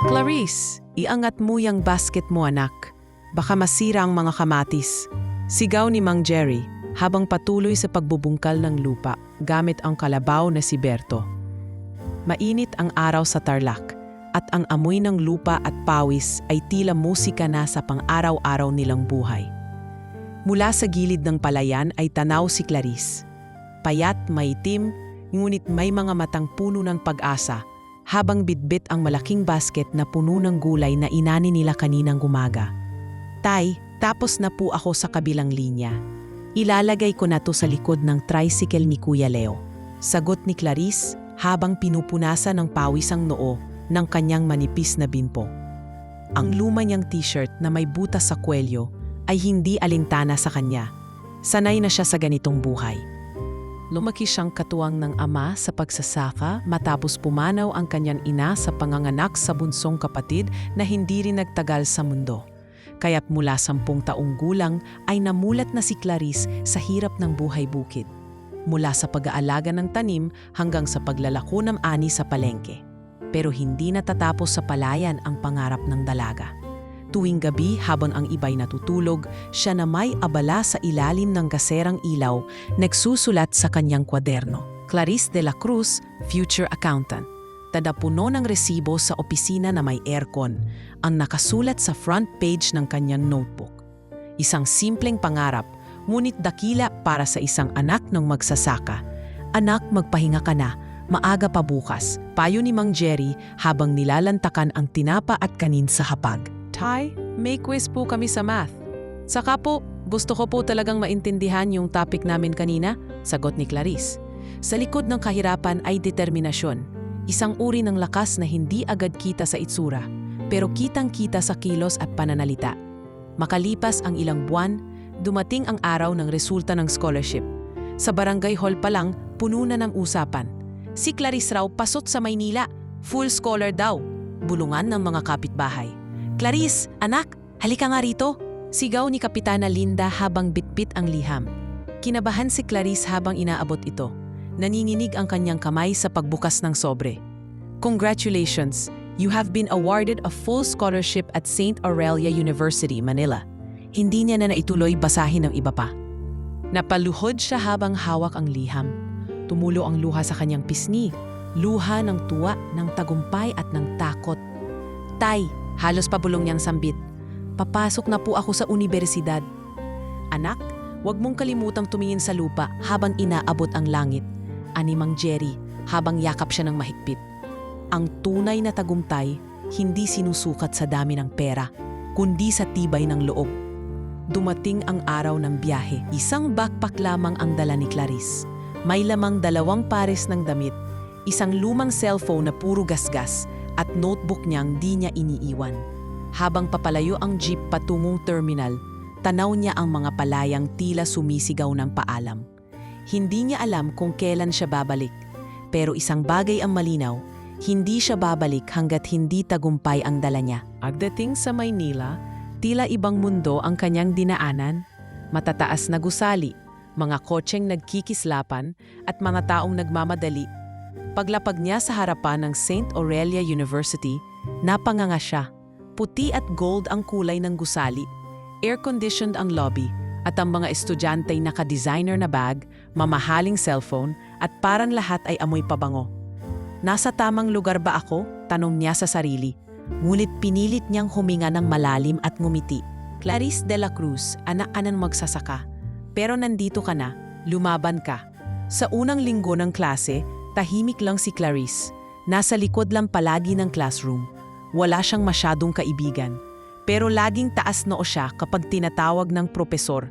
Clarice, iangat mo yung basket mo anak. Baka masira ang mga kamatis. Sigaw ni Mang Jerry habang patuloy sa pagbubungkal ng lupa gamit ang kalabaw na si Berto. Mainit ang araw sa Tarlac at ang amoy ng lupa at pawis ay tila musika na sa pang-araw-araw nilang buhay. Mula sa gilid ng palayan ay tanaw si Clarice. Payat, maitim, ngunit may mga matang puno ng pag-asa habang bitbit ang malaking basket na puno ng gulay na inani nila kaninang umaga. Tay, tapos na po ako sa kabilang linya. Ilalagay ko na to sa likod ng tricycle ni Kuya Leo. Sagot ni Clarice habang pinupunasan ng pawis ang noo ng kanyang manipis na bimpo. Ang luma niyang t-shirt na may butas sa kwelyo ay hindi alintana sa kanya. Sanay na siya sa ganitong buhay. Lumaki siyang katuwang ng ama sa pagsasaka matapos pumanaw ang kanyang ina sa panganganak sa bunsong kapatid na hindi rin nagtagal sa mundo. Kaya't mula 10 taong gulang ay namulat na si Clarice sa hirap ng buhay bukid. Mula sa pag-aalaga ng tanim hanggang sa paglalako ng ani sa palengke. Pero hindi natatapos sa palayan ang pangarap ng dalaga. Tuwing gabi habang ang iba'y natutulog, siya na may abala sa ilalim ng gaserang ilaw, nagsusulat sa kanyang kwaderno. Clarice de la Cruz, future accountant. Tadapuno ng resibo sa opisina na may aircon, ang nakasulat sa front page ng kanyang notebook. Isang simpleng pangarap, ngunit dakila para sa isang anak ng magsasaka. Anak, magpahinga ka na, maaga pa bukas, payo ni Mang Jerry habang nilalantakan ang tinapa at kanin sa hapag. Tay, may quiz po kami sa math. Saka po, gusto ko po talagang maintindihan yung topic namin kanina, sagot ni Clarice. Sa likod ng kahirapan ay determinasyon. Isang uri ng lakas na hindi agad kita sa itsura, pero kitang-kita sa kilos at pananalita. Makalipas ang ilang buwan, dumating ang araw ng resulta ng scholarship. Sa barangay hall pa lang, puno na ng usapan. Si Clarice raw pasot sa Maynila, full scholar daw, bulungan ng mga kapitbahay. Clarice, anak, halika nga rito, sigaw ni Kapitana Linda habang bitbit ang liham. Kinabahan si Clarice habang inaabot ito. Naninginig ang kanyang kamay sa pagbukas ng sobre. Congratulations, you have been awarded a full scholarship at St. Aurelia University, Manila. Hindi niya na naituloy basahin ng iba pa. Napaluhod siya habang hawak ang liham. Tumulo ang luha sa kanyang pisngi, luha ng tuwa, ng tagumpay at ng takot. Tay, halos pabulong niyang sambit. Papasok na po ako sa universidad. Anak, huwag mong kalimutang tumingin sa lupa habang inaabot ang langit. Ani Mang Jerry habang yakap siya ng mahigpit. Ang tunay na tagumpay, hindi sinusukat sa dami ng pera, kundi sa tibay ng loob. Dumating ang araw ng biyahe. Isang backpack lamang ang dala ni Clarice. May lamang 2 pares ng damit, isang lumang cellphone na puro gasgas, at notebook niyang di niya iniiwan. Habang papalayo ang jeep patungong terminal, tanaw niya ang mga palayang tila sumisigaw ng paalam. Hindi niya alam kung kailan siya babalik. Pero isang bagay ang malinaw, hindi siya babalik hanggat hindi tagumpay ang dala niya. Pagdating sa Maynila, tila ibang mundo ang kanyang dinaanan. Matataas na gusali, mga kotseng nagkikislapan at mga taong nagmamadali. Paglapag niya sa harapan ng St. Aurelia University, napanganga siya. Puti at gold ang kulay ng gusali, air-conditioned ang lobby, at ang mga estudyanteng naka-designer na bag, mamahaling cellphone, at parang lahat ay amoy pabango. Nasa tamang lugar ba ako? Tanong niya sa sarili. Ngunit pinilit niyang huminga ng malalim at ngumiti. Clarice de la Cruz, anak ka ng magsasaka. Pero nandito ka na, lumaban ka. Sa unang linggo ng klase, tahimik lang si Clarice. Nasa likod lang palagi ng classroom. Wala siyang masyadong kaibigan. Pero laging taas noo siya kapag tinatawag ng propesor.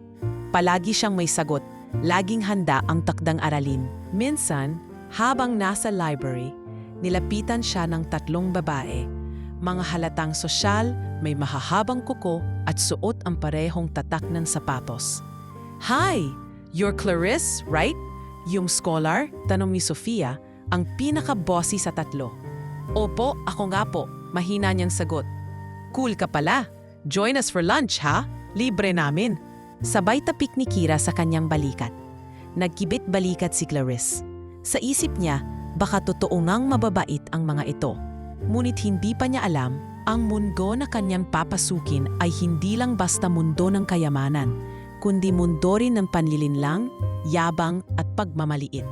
Palagi siyang may sagot. Laging handa ang takdang aralin. Minsan, habang nasa library, nilapitan siya ng 3 babae. Mga halatang sosyal, may mahahabang kuko at suot ang parehong tatak ng sapatos. Hi! You're Clarice, right? Yung scholar, tanong ni Sofia, ang pinaka-bossy sa 3. Opo, ako nga po, mahina niyang sagot. Cool ka pala. Join us for lunch, ha? Libre namin. Sabay tapik ni Kira sa kanyang balikat. Nagkibit balikat si Clarice. Sa isip niya, baka totoo ngang mababait ang mga ito. Ngunit hindi pa niya alam, ang mundo na kanyang papasukin ay hindi lang basta mundo ng kayamanan, kundi mundo rin ng panlilinlang, yabang at pagmamaliit.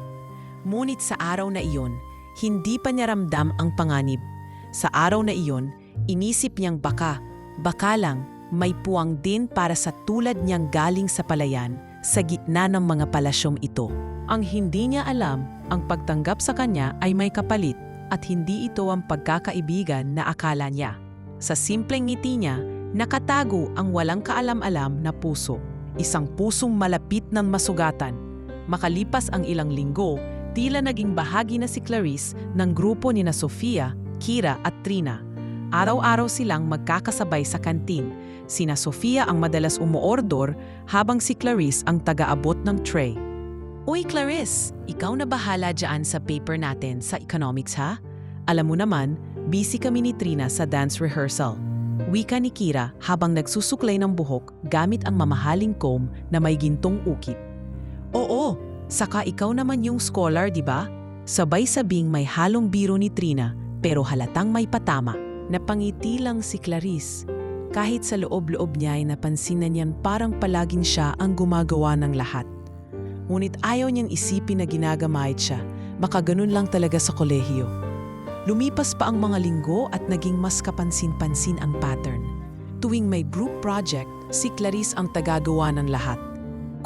Ngunit sa araw na iyon, hindi pa niya ramdam ang panganib. Sa araw na iyon, inisip niyang baka lang, may puwang din para sa tulad niyang galing sa palayan sa gitna ng mga palasyong ito. Ang hindi niya alam, ang pagtanggap sa kanya ay may kapalit at hindi ito ang pagkakaibigan na akala niya. Sa simpleng ngiti niya, nakatago ang walang kaalam-alam na puso. Isang pusong malapit ng masugatan. Makalipas ang ilang linggo, tila naging bahagi na si Clarice ng grupo ni na Sofia, Kira at Trina. Araw-araw silang magkakasabay sa kantin. Sina Sofia ang madalas umuordor habang si Clarice ang taga-abot ng tray. Uy Clarice, ikaw na bahala dyan sa paper natin sa economics ha? Alam mo naman, busy kami ni Trina sa dance rehearsal. Wika ni Kira habang nagsusuklay ng buhok gamit ang mamahaling comb na may gintong ukit. Oo, saka ikaw naman yung scholar, di ba? Sabay-sabing may halong biro ni Trina pero halatang may patama. Napangiti lang si Clarice. Kahit sa loob-loob niya ay napansin na niyan parang palaging siya ang gumagawa ng lahat. Ngunit ayaw niyang isipin na ginagamit siya, baka ganun lang talaga sa kolehiyo. Lumipas pa ang mga linggo at naging mas kapansin-pansin ang pattern. Tuwing may group project, si Clarice ang tagagawa ng lahat.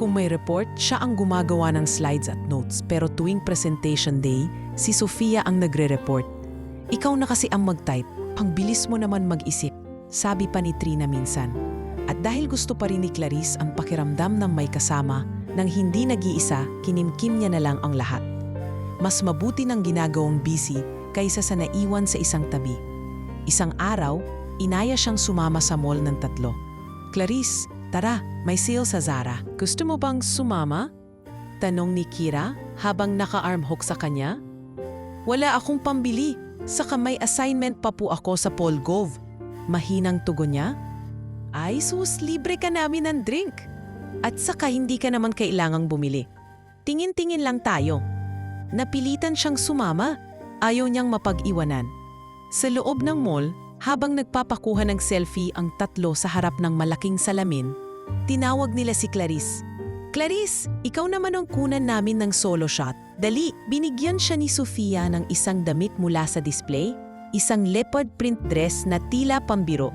Kung may report, siya ang gumagawa ng slides at notes, pero tuwing presentation day, si Sofia ang nagre-report. Ikaw na kasi ang mag-type, pangbilis mo naman mag-isip, sabi pa ni Trina minsan. At dahil gusto pa rin ni Clarice ang pakiramdam ng may kasama, nang hindi nag-iisa, kinimkim niya na lang ang lahat. Mas mabuti ng ginagawang busy kaysa sa naiwan sa isang tabi. Isang araw, inaya siyang sumama sa mall ng 3. Clarice, tara, may sale sa Zara. Gusto mo bang sumama? Tanong ni Kira habang naka-armhook sa kanya. Wala akong pambili, saka may assignment pa po ako sa Polgov. Mahinang tugon niya. Ay sus, libre ka namin ng drink. At saka hindi ka naman kailangang bumili. Tingin-tingin lang tayo. Napilitan siyang sumama. Ayaw niyang mapag-iwanan. Sa loob ng mall, habang nagpapakuha ng selfie ang 3 sa harap ng malaking salamin, tinawag nila si Clarice. Clarice, ikaw naman ang kunan namin ng solo shot. Dali, binigyan siya ni Sofia ng isang damit mula sa display, isang leopard print dress na tila pambiro.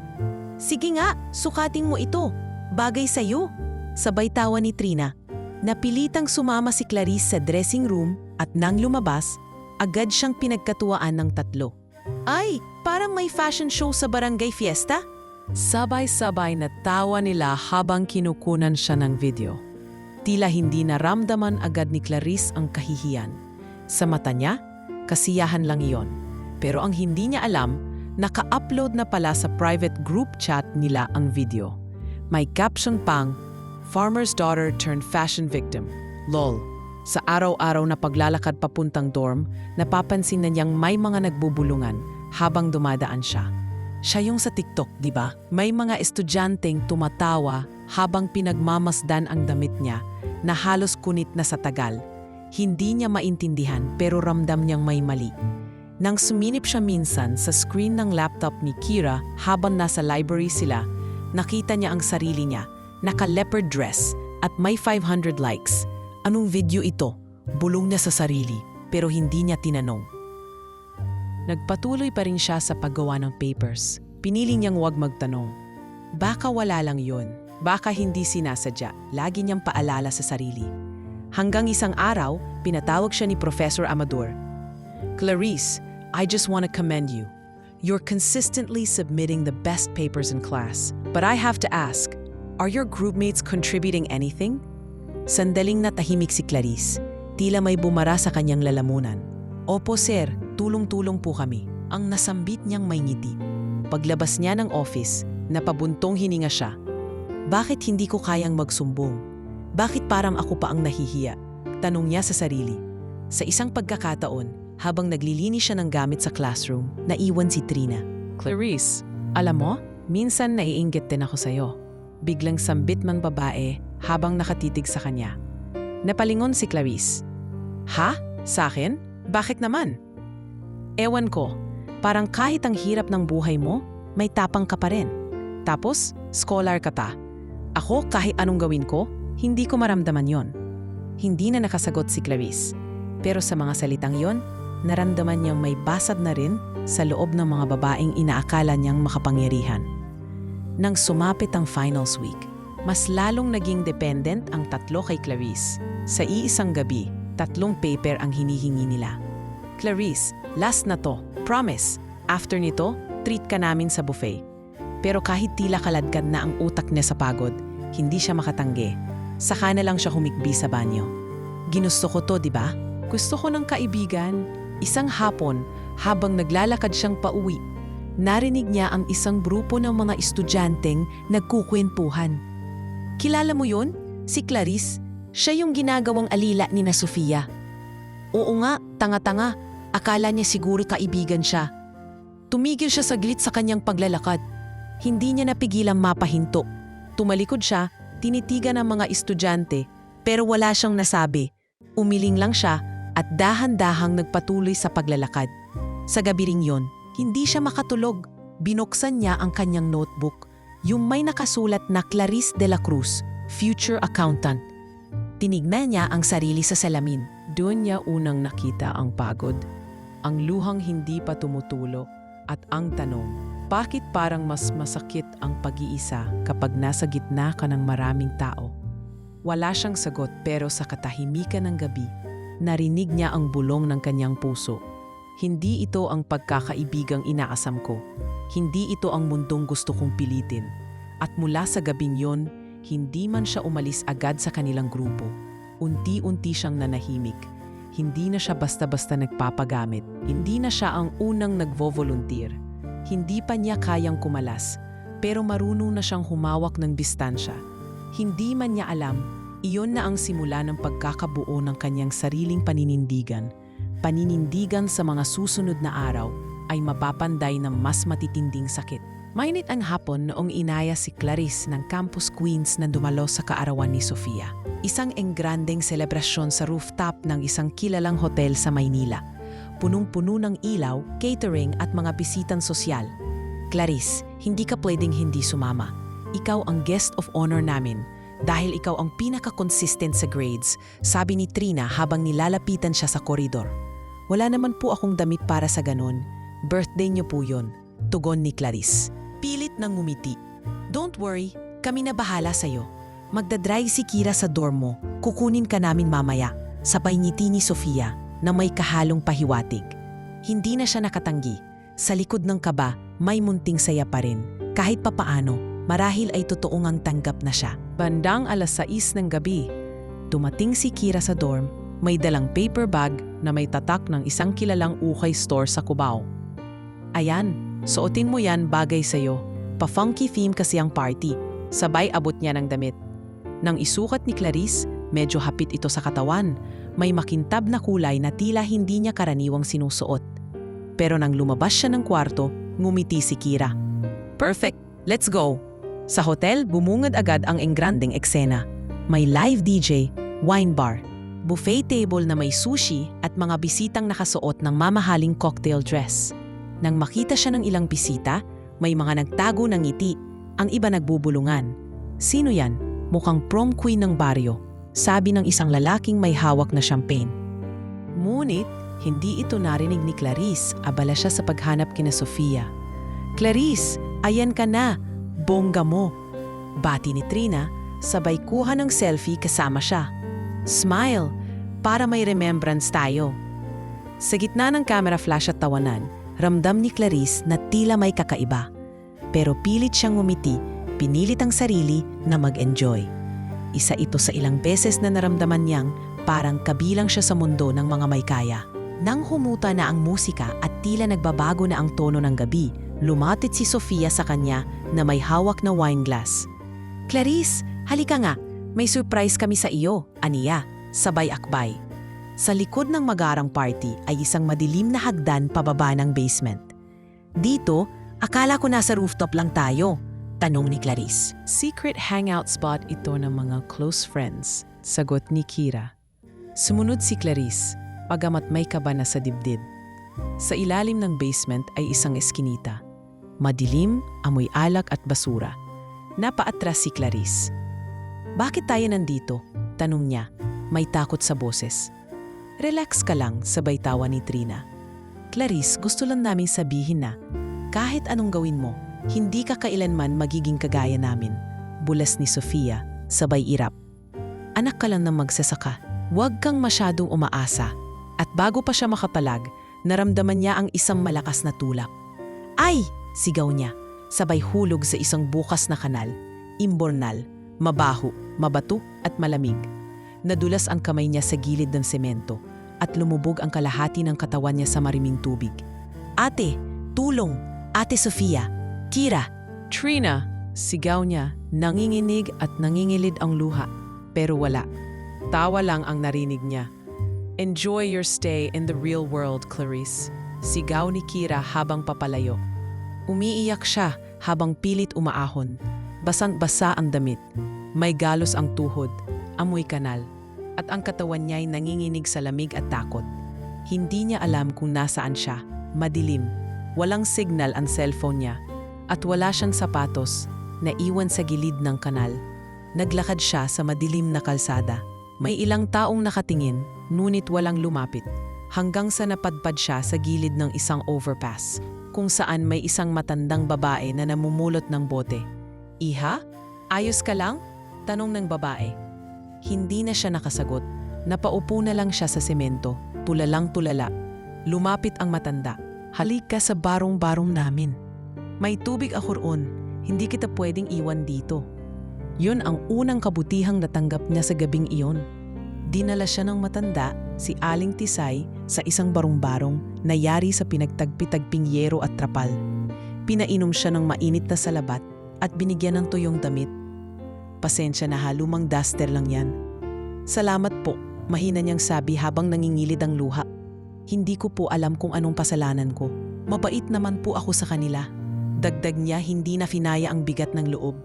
Sige nga, sukatin mo ito. Bagay sa'yo. Sabay tawa ni Trina. Napilitang sumama si Clarice sa dressing room at nang lumabas, agad siyang pinagkatuwaan ng 3. Ay, parang may fashion show sa barangay fiesta? Sabay-sabay na tawa nila habang kinukunan siya ng video. Tila hindi naramdaman agad ni Clarice ang kahihiyan. Sa mata niya, kasiyahan lang iyon. Pero ang hindi niya alam, naka-upload na pala sa private group chat nila ang video. May caption pang, Farmer's daughter turned fashion victim. LOL. Sa araw-araw na paglalakad papuntang dorm, napapansin na niyang may mga nagbubulungan habang dumadaan siya. Siya yung sa TikTok, di ba? May mga estudyanteng tumatawa habang pinagmamasdan ang damit niya na halos kunit na sa tagal. Hindi niya maintindihan pero ramdam niyang may mali. Nang suminip siya minsan sa screen ng laptop ni Kira habang nasa library sila, nakita niya ang sarili niya, naka-leopard dress at may 500 likes. Anong video ito? Bulong niya sa sarili pero hindi niya tinanong. Nagpatuloy pa rin siya sa paggawa ng papers. Pinili niyang huwag magtanong. Baka wala lang yun. Baka hindi sinasadya. Lagi niyang paalala sa sarili. Hanggang isang araw, pinatawag siya ni Professor Amador. Clarice, I just want to commend you. You're consistently submitting the best papers in class. But I have to ask, are your groupmates contributing anything? Sandaling natahimik si Clarice. Tila may bumara sa kanyang lalamunan. Opo sir, tulong-tulong po kami. Ang nasambit niyang may ngiti. Paglabas niya ng office, napabuntong hininga siya. Bakit hindi ko kayang magsumbong? Bakit parang ako pa ang nahihiya? Tanong niya sa sarili. Sa isang pagkakataon, habang naglilinis siya ng gamit sa classroom, naiwan si Trina. Clarice, alam mo, minsan naiinggit din ako sa'yo. Biglang sambit mang babae habang nakatitig sa kanya. Napalingon si Clarice. Ha? Sa akin? Bakit naman? Ewan ko, parang kahit ang hirap ng buhay mo, may tapang ka pa rin. Tapos, scholar ka ta. Ako, kahit anong gawin ko, hindi ko maramdaman yon. Hindi na nakasagot si Clarice. Pero sa mga salitang yon, naramdaman niyang may basad na rin sa loob ng mga babaeng inaakala niyang makapangyarihan. Nang sumapit ang finals week, mas lalong naging dependent ang tatlo kay Clarice. Sa iisang gabi, 3 paper ang hinihingi nila. Clarice, last na to. Promise. After nito, treat ka namin sa buffet. Pero kahit tila kaladkad na ang utak niya sa pagod, hindi siya makatanggi. Saka na lang siya humikbi sa banyo. Ginusto ko to, di ba? Gusto ko ng kaibigan. Isang hapon, habang naglalakad siyang pauwi, narinig niya ang isang grupo ng mga estudyanteng nagkukwentuhan. Kilala mo yun? Si Clarice. Siya yung ginagawang alila ni na Sofia. Oo nga, tanga-tanga. Akala niya siguro kaibigan siya. Tumigil siya saglit sa kanyang paglalakad. Hindi niya napigilang mapahinto. Tumalikod siya, tinitigan ang mga estudyante, pero wala siyang nasabi. Umiling lang siya at dahan-dahang nagpatuloy sa paglalakad. Sa gabi ring yon, hindi siya makatulog. Binuksan niya ang kanyang notebook, yung may nakasulat na Clarice de la Cruz, future accountant. Tinignan niya ang sarili sa salamin. Doon niya unang nakita ang pagod, ang luhang hindi pa tumutulo, at ang tanong, bakit parang mas masakit ang pag-iisa kapag nasa gitna ka ng maraming tao? Wala siyang sagot pero sa katahimikan ng gabi, narinig niya ang bulong ng kanyang puso. Hindi ito ang pagkakaibigang inaasam ko. Hindi ito ang mundong gusto kong pilitin. At mula sa gabing yon, hindi man siya umalis agad sa kanilang grupo. Unti-unti siyang nanahimik. Hindi na siya basta-basta nagpapagamit. Hindi na siya ang unang nagvo-volunteer. Hindi pa niya kayang kumalas, pero marunong na siyang humawak ng distansya. Hindi man niya alam, iyon na ang simula ng pagkakabuo ng kanyang sariling paninindigan. Paninindigan sa mga susunod na araw ay mapapanday ng mas matitinding sakit. Mainit ang hapon noong inaya si Clarice ng Campus Queens na dumalo sa kaarawan ni Sofia. Isang engrandeng selebrasyon sa rooftop ng isang kilalang hotel sa Maynila. Punong-puno ng ilaw, catering at mga bisitang sosyal. Clarice, hindi ka pwedeng hindi sumama. Ikaw ang guest of honor namin dahil ikaw ang pinaka-consistent sa grades, sabi ni Trina habang nilalapitan siya sa koridor. Wala naman po akong damit para sa ganon. Birthday niyo po yun, tugon ni Clarice. Pilit nang ngumiti. Don't worry, kami na bahala sa'yo. Magdadrive si Kira sa dorm mo. Kukunin ka namin mamaya. Sabay ngiti ni Sofia na may kahalong pahiwatig. Hindi na siya nakatanggi. Sa likod ng kaba, may munting saya pa rin. Kahit papaano, marahil ay totoong ang tanggap na siya. Bandang 6:00 ng gabi, dumating si Kira sa dorm. May dalang paper bag na may tatak ng isang kilalang ukay store sa Cubao. Ayan, suotin mo yan, bagay sa'yo. Pa-funky theme kasi ang party. Sabay abot niya ng damit. Nang isukat ni Clarice, medyo hapit ito sa katawan. May makintab na kulay na tila hindi niya karaniwang sinusuot. Pero nang lumabas siya ng kwarto, ngumiti si Kira. Perfect, let's go! Sa hotel, bumungad agad ang engrandeng eksena. May live DJ, wine bar, buffet table na may sushi at mga bisitang nakasuot ng mamahaling cocktail dress. Nang makita siya ng ilang bisita, may mga nagtago ng ngiti, ang iba nagbubulungan. Sino yan? Mukhang prom queen ng baryo, sabi ng isang lalaking may hawak na champagne. Ngunit, hindi ito narinig ni Clarice, abala siya sa paghanap kina Sofia. Clarice, ayan ka na, bongga mo. Bati ni Trina, sabay kuha ng selfie kasama siya. Smile, para may remembrance tayo. Sa gitna ng camera flash at tawanan, ramdam ni Clarice na tila may kakaiba. Pero pilit siyang ngumiti, pinilit ang sarili na mag-enjoy. Isa ito sa ilang beses na naramdaman niyang parang kabilang siya sa mundo ng mga may kaya. Nang humuta na ang musika at tila nagbabago na ang tono ng gabi, lumapit si Sofia sa kanya na may hawak na wine glass. Clarice, halika nga, may surprise kami sa iyo, aniya, sabay akbay. Sa likod ng magarang party ay isang madilim na hagdan pababa ng basement. Dito, akala ko nasa rooftop lang tayo, tanong ni Clarice. Secret hangout spot ito ng mga close friends, sagot ni Kira. Sumunod si Clarice. pagamat may kaba na sa dibdib. Sa ilalim ng basement ay isang eskinita. Madilim, amoy alak at basura. Napaatras si Clarice. "Bakit tayo nandito?" tanong niya. May takot sa boses. "Relax ka lang," sabay tawa ni Trina. "Clarice, gusto lang naming sabihin na kahit anong gawin mo, hindi ka kailanman magiging kagaya namin." Bulas ni Sofia, sabay irap. "Anak ka lang ng magsasaka. Huwag kang masyadong umaasa." At bago pa siya makapalag, naramdaman niya ang isang malakas na tulak. "Ay!" sigaw niya, sabay hulog sa isang bukas na kanal. Imbornal, mabaho, mabato at malamig. Nadulas ang kamay niya sa gilid ng semento at lumubog ang kalahati ng katawan niya sa mariming tubig. "Ate, tulong! Ate Sofia! Kira!" "Trina!" sigaw niya, nanginginig at nangingilid ang luha. Pero wala. Tawa lang ang narinig niya. "Enjoy your stay in the real world, Clarice," sigaw ni Kira habang papalayo. Umiiyak siya habang pilit umaahon. Basang-basa ang damit. May galos ang tuhod, amoy kanal, at ang katawan niya'y nanginginig sa lamig at takot. Hindi niya alam kung nasaan siya. Madilim. Walang signal ang cellphone niya. At wala siyang sapatos na iwan sa gilid ng kanal. Naglakad siya sa madilim na kalsada. May ilang taong nakatingin, ngunit walang lumapit. Hanggang sa napadpad siya sa gilid ng isang overpass, kung saan may isang matandang babae na namumulot ng bote. "Iha? Ayos ka lang?" tanong ng babae. Hindi na siya nakasagot. Napaupo na lang siya sa semento, tulalang-tulala. Lumapit ang matanda. "Halika sa barong-barong namin. May tubig ako roon. Hindi kita pwedeng iwan dito." Yun ang unang kabutihang natanggap niya sa gabing iyon. Dinala siya ng matanda, si Aling Tisay, sa isang barong-barong na yari sa pinagtagpi-tagping yero at trapal. Pinainom siya ng mainit na salabat at binigyan ng tuyong damit. "Pasensya na ha, lumang duster lang yan." "Salamat po," mahina niyang sabi habang nangingilid ang luha. "Hindi ko po alam kung anong pasalanan ko. Mabait naman po ako sa kanila." Dagdag niya, hindi na finaya ang bigat ng loob.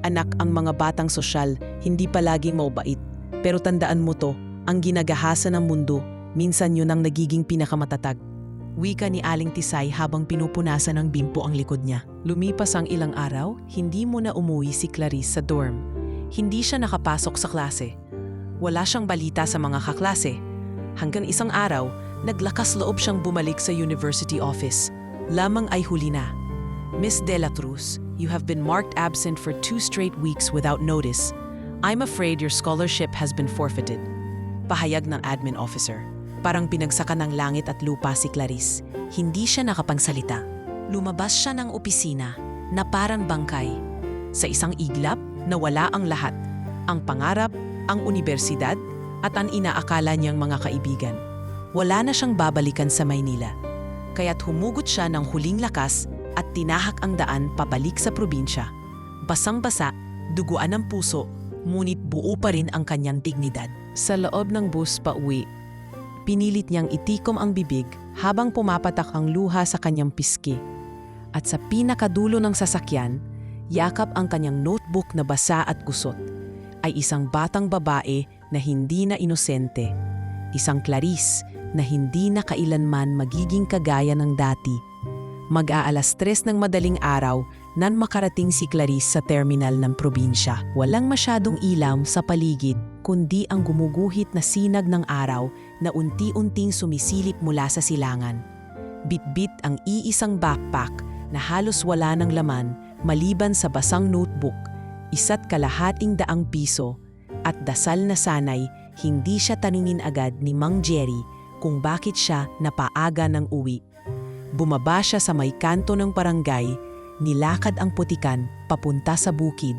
"Anak, ang mga batang sosyal, hindi palaging maubait. Pero tandaan mo to, ang ginagahasa ng mundo, minsan yun ang nagiging pinakamatatag." Wika ni Aling Tisay habang pinupunasan ng bimpo ang likod niya. Lumipas ang ilang araw, hindi muna umuwi si Clarice sa dorm. Hindi siya nakapasok sa klase. Wala siyang balita sa mga kaklase. Hanggang isang araw, naglakas loob siyang bumalik sa university office. Lamang ay huli na. "Miss De La Cruz, you have been marked absent for 2 straight weeks without notice. I'm afraid your scholarship has been forfeited." Pahayag ng admin officer. Parang pinagsaka ng langit at lupa si Clarice. Hindi siya nakapagsalita. Lumabas siya ng opisina na parang bangkay. Sa isang iglap, nawala ang lahat. Ang pangarap, ang unibersidad, at ang inaakala niyang mga kaibigan. Wala na siyang babalikan sa Maynila. Kaya't humugot siya ng huling lakas at tinahak ang daan pabalik sa probinsya. Basang-basa, duguan ng puso, ngunit buo pa rin ang kanyang dignidad. Sa loob ng bus pa uwi, pinilit niyang itikom ang bibig habang pumapatak ang luha sa kanyang piski. At sa pinakadulo ng sasakyan, yakap ang kanyang notebook na basa at gusot. Ay isang batang babae na hindi na inosente. Isang Clarice na hindi na kailanman magiging kagaya ng dati. Mag-aalas 3 ng madaling araw nan makarating si Clarice sa terminal ng probinsya. Walang masyadong ilaw sa paligid, kundi ang gumuguhit na sinag ng araw na unti-unting sumisilip mula sa silangan. Bitbit ang iisang backpack na halos wala ng laman maliban sa basang notebook, 1,200 piso, at dasal na sanay hindi siya tanungin agad ni Mang Jerry kung bakit siya napaaga ng uwi. Bumaba siya sa may kanto ng barangay, nilakad ang putikan papunta sa bukid,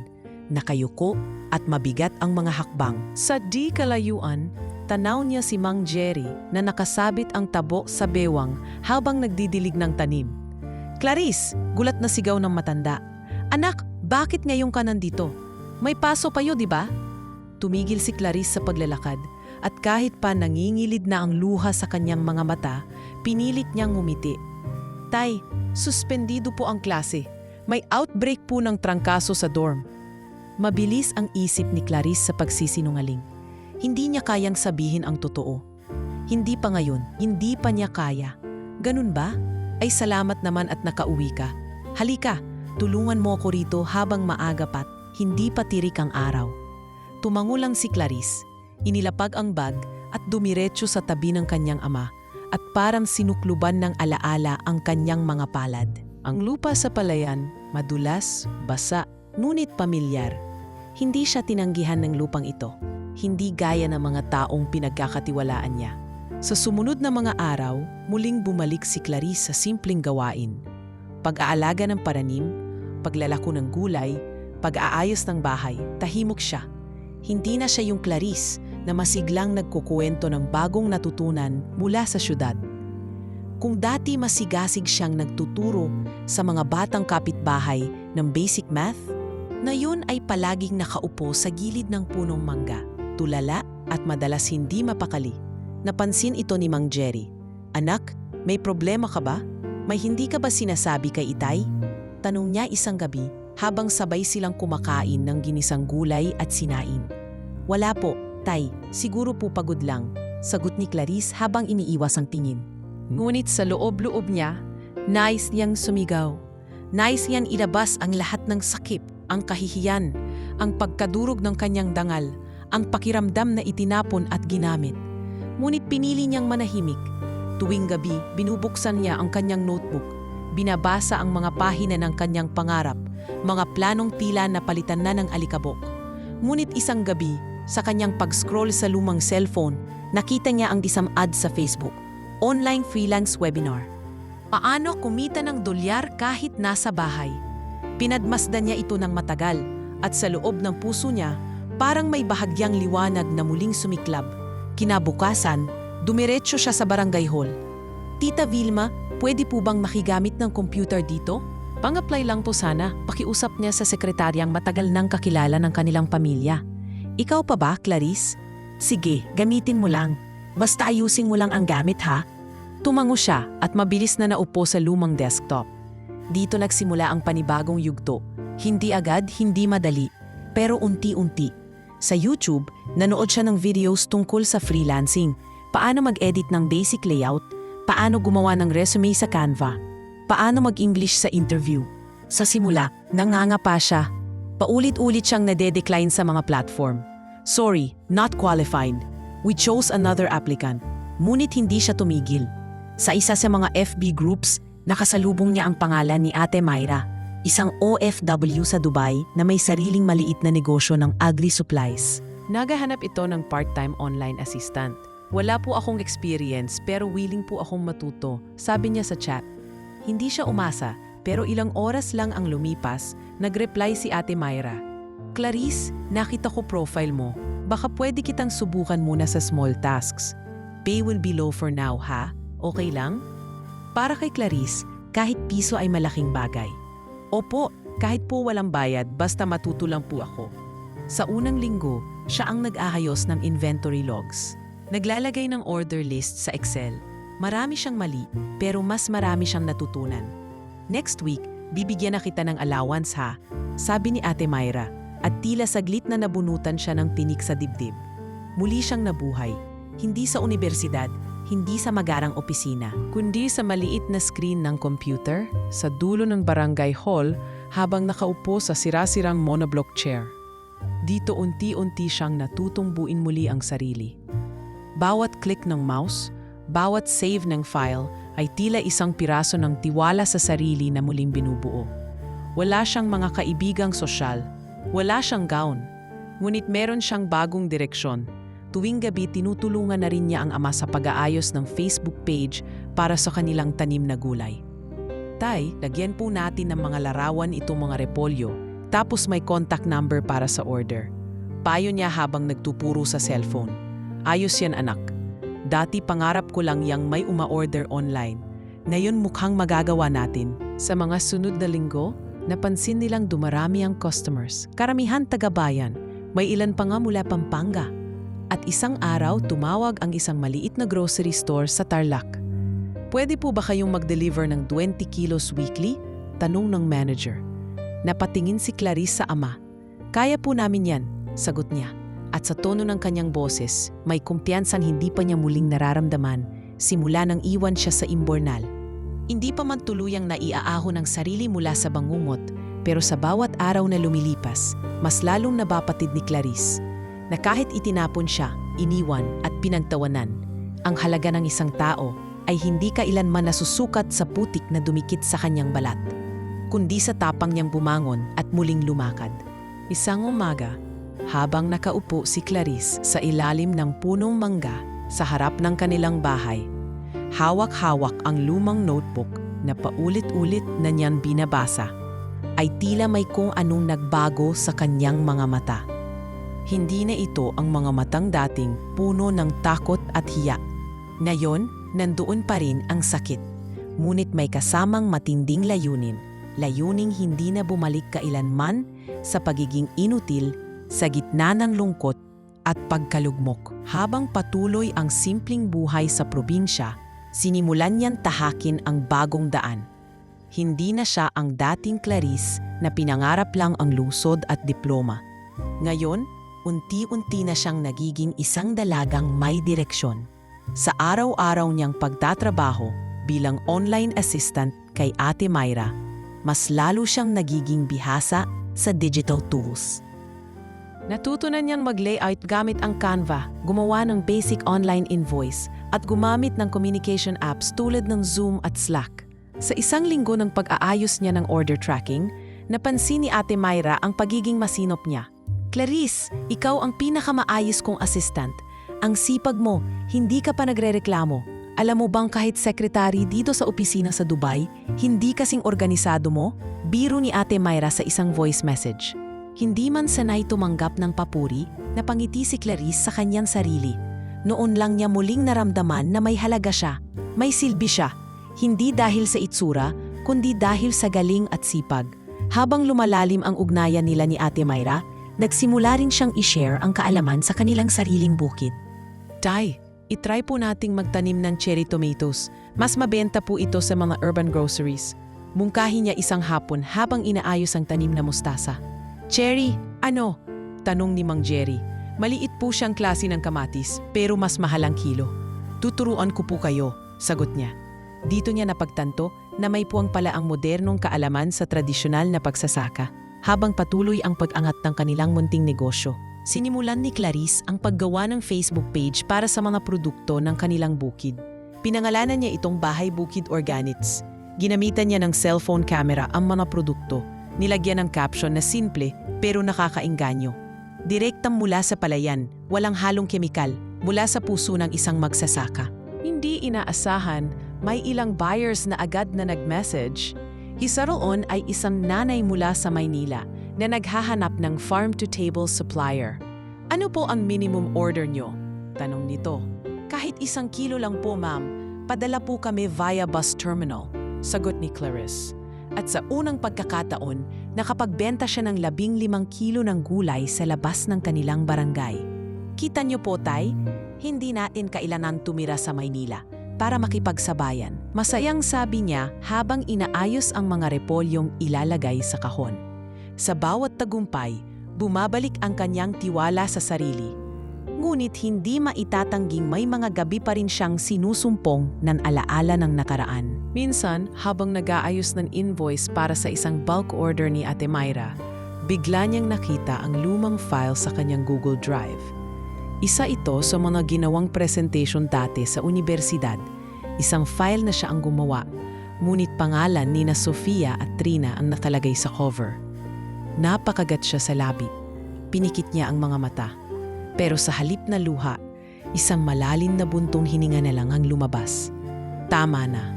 nakayuko at mabigat ang mga hakbang. Sa di kalayuan, tanaw niya si Mang Jerry na nakasabit ang tabo sa bewang habang nagdidilig ng tanim. "Clarice!" gulat na sigaw ng matanda. "Anak, bakit ngayon ka nandito? May paso payo, di ba?" Tumigil si Clarice sa paglalakad at kahit pa nangingilid na ang luha sa kanyang mga mata, pinilit niyang ngumiti. "Tay, suspendido po ang klase. May outbreak po ng trangkaso sa dorm." Mabilis ang isip ni Clarice sa pagsisinungaling. Hindi niya kayang sabihin ang totoo. Hindi pa ngayon, hindi pa niya kaya. Ganun ba? Ay salamat naman at nakauwi ka. Halika, tulungan mo ako rito habang maaga pa't hindi pa tirik ang araw. Tumango lang si Clarice, inilapag ang bag at dumiretso sa tabi ng kanyang ama at parang sinukluban ng alaala ang kanyang mga palad. Ang lupa sa palayan, madulas, basa, ngunit pamilyar. Hindi siya tinanggihan ng lupang ito, hindi gaya ng mga taong pinagkakatiwalaan niya. Sa sumunod na mga araw, muling bumalik si Clarice sa simpleng gawain. Pag-aalaga ng paranim, paglalako ng gulay, pag-aayos ng bahay, tahimok siya. Hindi na siya yung Clarice na masiglang nagkukuwento ng bagong natutunan mula sa syudad. Kung dati masigasig siyang nagtuturo sa mga batang kapitbahay ng basic math, ngayon ay palaging nakaupo sa gilid ng punong mangga, tulala at madalas hindi mapakali. Napansin ito ni Mang Jerry. "Anak, may problema ka ba? May hindi ka ba sinasabi kay Itay?" Tanong niya isang gabi habang sabay silang kumakain ng ginisang gulay at sinain. "Wala po, Tay. Siguro po pagod lang," sagot ni Clarice habang iniiwas ang tingin. Ngunit sa loob-loob niya, nais niyang sumigaw. Nais niyang ilabas ang lahat ng sakit, ang kahihiyan, ang pagkadurog ng kanyang dangal, ang pakiramdam na itinapon at ginamit. Ngunit pinili niyang manahimik. Tuwing gabi, binubuksan niya ang kanyang notebook. Binabasa ang mga pahina ng kanyang pangarap, mga planong tila na palitan na ng alikabok. Ngunit isang gabi, sa kanyang pag-scroll sa lumang cellphone, nakita niya ang isang ad sa Facebook. Online freelance webinar. Paano kumita ng dolyar kahit nasa bahay? Pinadmasdan niya ito ng matagal at sa loob ng puso niya, parang may bahagyang liwanag na muling sumiklab. Kinabukasan, dumiretso siya sa barangay hall. "Tita Vilma, pwede po bang makigamit ng computer dito?" "Pang-apply lang po sana," pakiusap niya sa sekretaryang matagal nang kakilala ng kanilang pamilya. "Ikaw pa ba, Clarice?" "Sige, gamitin mo lang. Basta ayusin mo lang ang gamit ha." Tumango siya at mabilis na naupo sa lumang desktop. Dito nagsimula ang panibagong yugto. Hindi agad, hindi madali, pero unti-unti. Sa YouTube, nanood siya ng videos tungkol sa freelancing, paano mag-edit ng basic layout, paano gumawa ng resume sa Canva, paano mag-English sa interview. Sa simula, nangangapa siya. Paulit-ulit siyang nade-decline sa mga platform. "Sorry, not qualified. We chose another applicant." Ngunit hindi siya tumigil. Sa isa sa mga FB groups, nakasalubong niya ang pangalan ni Ate Myra, isang OFW sa Dubai na may sariling maliit na negosyo ng agri-supplies. Naghahanap ito ng part-time online assistant. "Wala po akong experience pero willing po akong matuto," sabi niya sa chat. Hindi siya umasa pero ilang oras lang ang lumipas, nag-reply si Ate Myra. "Clarice, nakita ko profile mo. Baka pwede kitang subukan muna sa small tasks. Pay will be low for now ha? Okay lang?" Para kay Clarice, kahit piso ay malaking bagay. "Opo, kahit po walang bayad basta matuto lang po ako." Sa unang linggo, siya ang nag-ahayos ng inventory logs. Naglalagay ng order list sa Excel. Marami siyang mali, pero mas marami siyang natutunan. "Next week, bibigyan na kita ng allowance ha," sabi ni Ate Myra, at tila saglit na nabunutan siya ng tinik sa dibdib. Muli siyang nabuhay, hindi sa universidad, hindi sa magarang opisina, kundi sa maliit na screen ng computer, sa dulo ng barangay hall habang nakaupo sa sira-sirang monoblock chair. Dito unti-unti siyang natutong buuin muli ang sarili. Bawat click ng mouse, bawat save ng file ay tila isang piraso ng tiwala sa sarili na muling binubuo. Wala siyang mga kaibigang sosyal, wala siyang gown, ngunit meron siyang bagong direksyon. Tuwing gabi tinutulungan na rin niya ang ama sa pag-aayos ng Facebook page para sa kanilang tanim na gulay. "Tay, lagyan po natin ng mga larawan itong mga repolyo, tapos may contact number para sa order." Payo niya habang nagtuturo sa cellphone. "Ayos yan anak. Dati pangarap ko lang yang may uma-order online. Ngayon mukhang magagawa natin." Sa mga sunod na linggo, napansin nilang dumarami ang customers. Karamihan taga-bayan, may ilan pa nga mula Pampanga. At isang araw, tumawag ang isang maliit na grocery store sa Tarlac. "Pwede po ba kayong mag-deliver ng 20 kilos weekly?" tanong ng manager. Napatingin si Clarice sa ama. "Kaya po namin yan," sagot niya. At sa tono ng kanyang boses, may kumpiyansang hindi pa niya muling nararamdaman simula nang iwan siya sa imbornal. Hindi pa man tuluyang naiaahon ang sarili mula sa bangungot, pero sa bawat araw na lumilipas, mas lalong nabapatid ni Clarice na kahit itinapon siya, iniwan at pinagtawanan, ang halaga ng isang tao ay hindi kailanman nasusukat sa putik na dumikit sa kanyang balat, kundi sa tapang niyang bumangon at muling lumakad. Isang umaga, habang nakaupo si Clarice sa ilalim ng punong mangga sa harap ng kanilang bahay, hawak-hawak ang lumang notebook na paulit-ulit na niyan binabasa, ay tila may kung anong nagbago sa kanyang mga mata. Hindi na ito ang mga matang dating puno ng takot at hiya. Ngayon, nandoon pa rin ang sakit, ngunit may kasamang matinding layuning hindi na bumalik kailanman sa pagiging inutil sa gitna ng lungkot at pagkalugmok. Habang patuloy ang simpleng buhay sa probinsya, sinimulan niyang tahakin ang bagong daan. Hindi na siya ang dating Clarice na pinangarap lang ang lungsod at diploma. Ngayon, unti-unti na siyang nagiging isang dalagang may direksyon. Sa araw-araw niyang pagtatrabaho bilang online assistant kay Ate Myra, mas lalo siyang nagiging bihasa sa digital tools. Natutunan niyang mag-layout gamit ang Canva, gumawa ng basic online invoice, at gumamit ng communication apps tulad ng Zoom at Slack. Sa isang linggo ng pag-aayos niya ng order tracking, napansin ni Ate Myra ang pagiging masinop niya. "Clarice, ikaw ang pinakamaayos kong assistant. Ang sipag mo, hindi ka pa nagrereklamo. Alam mo bang kahit secretary dito sa opisina sa Dubai, hindi kasing organisado mo?" Biro ni Ate Myra sa isang voice message. Hindi man sanay tumanggap ng papuri, napangiti si Clarice sa kanyang sarili. Noon lang niya muling naramdaman na may halaga siya, may silbi siya. Hindi dahil sa itsura, kundi dahil sa galing at sipag. Habang lumalalim ang ugnayan nila ni Ate Myra, nagsimula rin siyang i-share ang kaalaman sa kanilang sariling bukid. "Tay, itry po nating magtanim ng cherry tomatoes. Mas mabenta po ito sa mga urban groceries." Mungkahi niya isang hapon habang inaayos ang tanim na mustasa. "Cherry, ano?" tanong ni Mang Jerry. "Maliit po siyang klase ng kamatis, pero mas mahal ang kilo." "Tuturuan ko po kayo," sagot niya. Dito niya napagtanto na may puwang pala ang modernong kaalaman sa tradisyonal na pagsasaka. Habang patuloy ang pag-angat ng kanilang munting negosyo, sinimulan ni Clarice ang paggawa ng Facebook page para sa mga produkto ng kanilang bukid. Pinangalanan niya itong Bahay Bukid Organics. Ginamitan niya ng cellphone camera ang mga produkto. Nilagyan ng caption na simple pero nakakaengganyo. Direktang mula sa palayan, walang halong kemikal, mula sa puso ng isang magsasaka. Hindi inaasahan, may ilang buyers na agad na nag-message. Isa roon ay isang nanay mula sa Maynila na naghahanap ng farm-to-table supplier. "Ano po ang minimum order nyo?" tanong nito. "Kahit 1 kilo lang po, ma'am. Padala po kami via bus terminal," sagot ni Clarice. At sa unang pagkakataon, nakapagbenta siya ng 15 kilo ng gulay sa labas ng kanilang barangay. "Kita niyo po, tay, hindi natin kailangan tumira sa Maynila para makipagsabayan." Masayang sabi niya habang inaayos ang mga repolyong ilalagay sa kahon. Sa bawat tagumpay, bumabalik ang kanyang tiwala sa sarili. Ngunit hindi maitatangging may mga gabi pa rin siyang sinusumpong ng alaala ng nakaraan. Minsan, habang nag-aayos ng invoice para sa isang bulk order ni Ate Myra, bigla niyang nakita ang lumang file sa kanyang Google Drive. Isa ito sa mga ginawang presentation dati sa universidad. Isang file na siya ang gumawa, ngunit pangalan ni na Sofia at Trina ang nakalagay sa cover. Napakagat siya sa labi. Pinikit niya ang mga mata. Pero sa halip na luha, isang malalim na buntong hininga na lang ang lumabas. "Tama na,"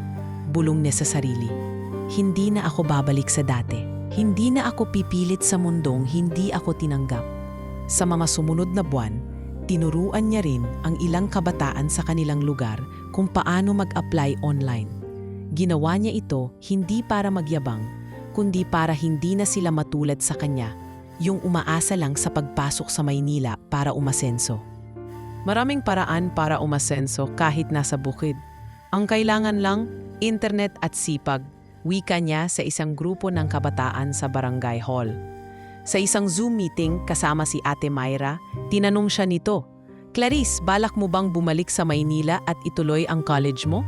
bulong niya sa sarili. "Hindi na ako babalik sa dati. Hindi na ako pipilit sa mundong hindi ako tinanggap." Sa mga sumunod na buwan, tinuruan niya rin ang ilang kabataan sa kanilang lugar kung paano mag-apply online. Ginawa niya ito hindi para magyabang, kundi para hindi na sila matulad sa kanya, yung umaasa lang sa pagpasok sa Maynila para umasenso. Maraming paraan para umasenso kahit nasa bukid. Ang kailangan lang, internet at sipag, wika niya sa isang grupo ng kabataan sa barangay hall. Sa isang Zoom meeting kasama si Ate Myra, tinanong siya nito, "Clarice, balak mo bang bumalik sa Maynila at ituloy ang college mo?"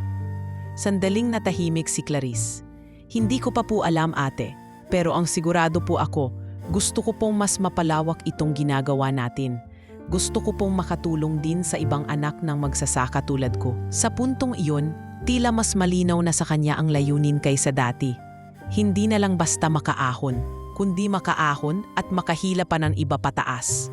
Sandaling natahimik si Clarice. "Hindi ko pa po alam, ate, pero ang sigurado po ako, gusto ko pong mas mapalawak itong ginagawa natin. Gusto ko pong makatulong din sa ibang anak ng magsasaka tulad ko." Sa puntong iyon, tila mas malinaw na sa kanya ang layunin kaysa dati. Hindi na lang basta makaahon, kundi makaahon at makahila pa ng iba pataas.